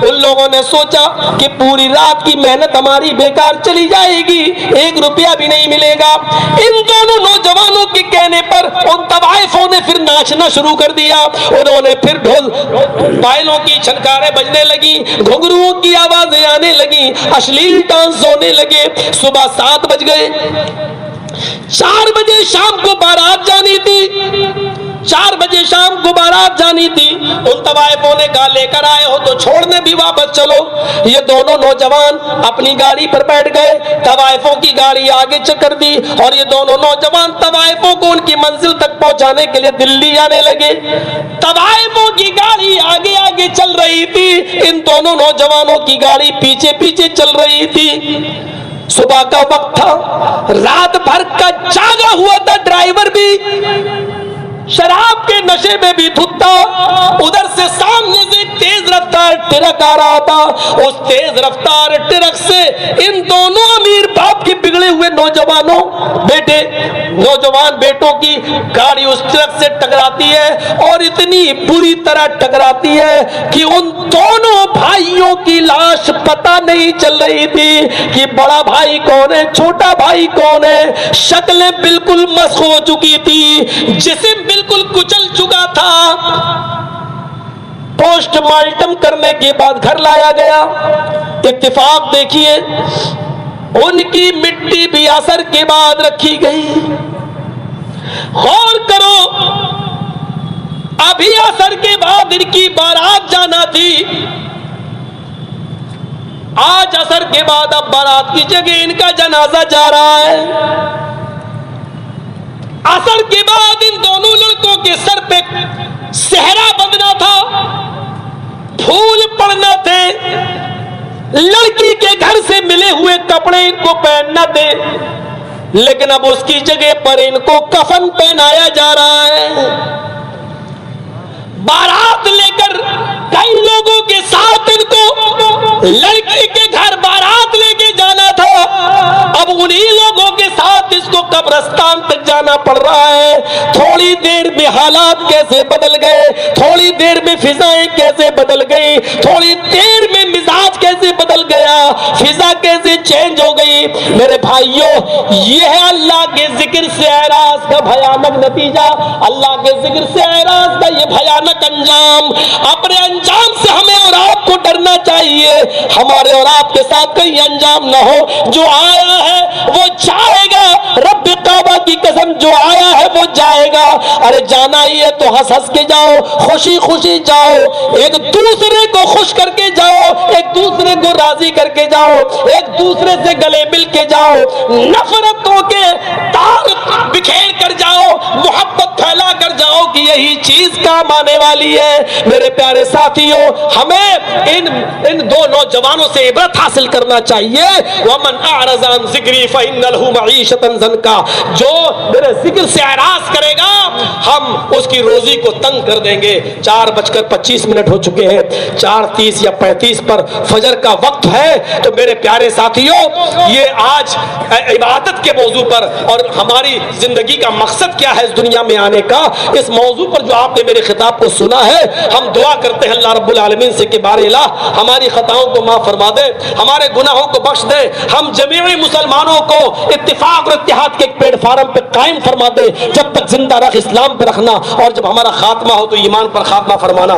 ان لوگوں نے سوچا کہ پوری رات کی محنت ہماری بیکار چلی جائے گی، 1 روپیہ بھی نہیں ملے گا۔ ان دونوں نوجوانوں کے کہنے پر ان طوائفوں نے پھر ناچنا شروع کر دیا، انہوں نے پھر ڈھول پائلوں کی چھنکاریں بجنے لگی، گھنگروؤں کی آوازیں آنے لگی، اشلیل ڈانس ہونے لگے۔ صبح 7 بج گئے، 4 بجے شام کو بارات جانی تھی، 4 بجے شام کو بارات جانی تھی، ان طوائفوں نے کہا لے کر آئے ہو تو چھوڑنے بھی واپس چلو۔ یہ دونوں نوجوان اپنی گاڑی پر بیٹھ گئے، طوائفوں کی گاڑی آگے چکر دی اور یہ دونوں نوجوان طوائفوں کو ان کی منزل تک پہنچانے کے لیے دلی جانے لگے۔ طوائفوں کی گاڑی آگے آگے چل رہی تھی، ان دونوں نوجوانوں کی گاڑی پیچھے پیچھے چل رہی تھی۔ صبح کا وقت تھا، رات بھر کا جاگا ہوا تھا ڈرائیور بھی، شراب کے نشے میں بھی دھت تھا۔ ادھر سے سامنے سے تیز رفتار ٹرک آ رہا تھا، اس تیز رفتار ٹرک سے ان دونوں امیر باپ کے بگڑے ہوئے نوجوان بیٹوں کی گاڑی اس ٹرک سے ٹکراتی ہے اور اتنی بری طرح ٹکراتی ہے کہ ان دونوں بھائیوں کی لاش پتہ نہیں چل رہی تھی کہ بڑا بھائی کون ہے چھوٹا بھائی کون ہے۔ شکلیں بالکل مسخ ہو چکی تھی، جسم بالکل کچل چکا تھا۔ پوسٹ مارٹم کرنے کے بعد گھر لایا گیا۔ اتفاق دیکھیے، ان کی مٹی بھی عصر کے بعد رکھی گئی۔ غور کرو، ابھی عصر کے بعد ان کی بارات جانا تھی، آج عصر کے بعد اب بارات کی جگہ ان کا جنازہ جا رہا ہے۔ عصر کے بعد ان دونوں لڑکوں کے سر پہ صحرا بندھنا تھا، پھول پڑنا تھے، لڑکی کے گھر سے ملے ہوئے کپڑے ان کو پہننا تھے، لیکن اب اس کی جگہ پر ان کو کفن پہنایا جا رہا ہے۔ بارات لے کر کئی لوگوں کے ساتھ ان کو لڑکی کے گھر بارات لے کے جانا تھا، اب انہی لوگوں کے ساتھ اس کو قبرستان تک جانا پڑ رہا ہے۔ تھوڑی دیر میں حالات کیسے بدل گئے، تھوڑی دیر میں فضائیں کیسے بدل گئی، تھوڑی دیر میں مزاج کیسے بدل گیا، فضا کیسے چینج ہو گئی۔ میرے بھائیوں، یہ ہے اللہ کے ذکر سے اعراض کا بھیانک نتیجہ، اللہ کے ذکر سے اعراض کا یہ بھیانک انجام۔ اپنے انجام سے ہمیں اور آپ کو ڈرنا چاہیے، ہمارے اور آپ کے ساتھ کوئی انجام نہ ہو۔ جو آیا ہے وہ جائے گا، رب کعبہ کی قسم، جو آیا ہے وہ جائے گا۔ ارے جانا ہی ہے تو ہنس ہنس کے جاؤ، خوشی خوشی جاؤ، ایک دوسرے کو خوش کر کے جاؤ، ایک دوسرے کو راضی کر کے جاؤ، ایک دوسرے سے گلے مل کے جاؤ، نفرتوں کے تار بکھیر کر جاؤ، محبت پھیلا کر جاؤ کہ یہی چیز کام آنے والی ہے۔ میرے پیارے ساتھیوں، ہمیں ان دو نوجوانوں سے عبرت حاصل کرنا چاہیے۔ وَمَنْ أَعْرَضَ عَنْ ذِكْرِي فَإِنَّ لَهُ مَعِيشَةً ضَنْكَا، جو میرے ذکر سے اعراض کرے گا ہم اس کی روزی کو تنگ کر دیں گے۔ 4:25 ہو چکے ہیں، 4:30 یا 35 پر فجر کا وقت ہے۔ تو میرے پیارے ساتھیوں، یہ آج عبادت کے موضوع پر اور ہماری زندگی کا مقصد کیا ہے اس دنیا میں آنے کا، اس موضوع پر جو آپ نے میرے خطاب کو سنا ہے، ہم دعا کرتے ہیں اللہ رب العالمین سے کہ بار الہ ہماری خطاؤں کو معاف فرما دے، ہمارے گناہوں کو بخش دے، ہم جمیع مسلمانوں کو اتفاق اور اتحاد کے ایک پلیٹ فارم پہ قائم فرما دے، جب تک زندہ رکھ اسلام پہ رکھنا، اور جب ہمارا خاتمہ ہو تو ایمان پر خاتمہ فرمانا۔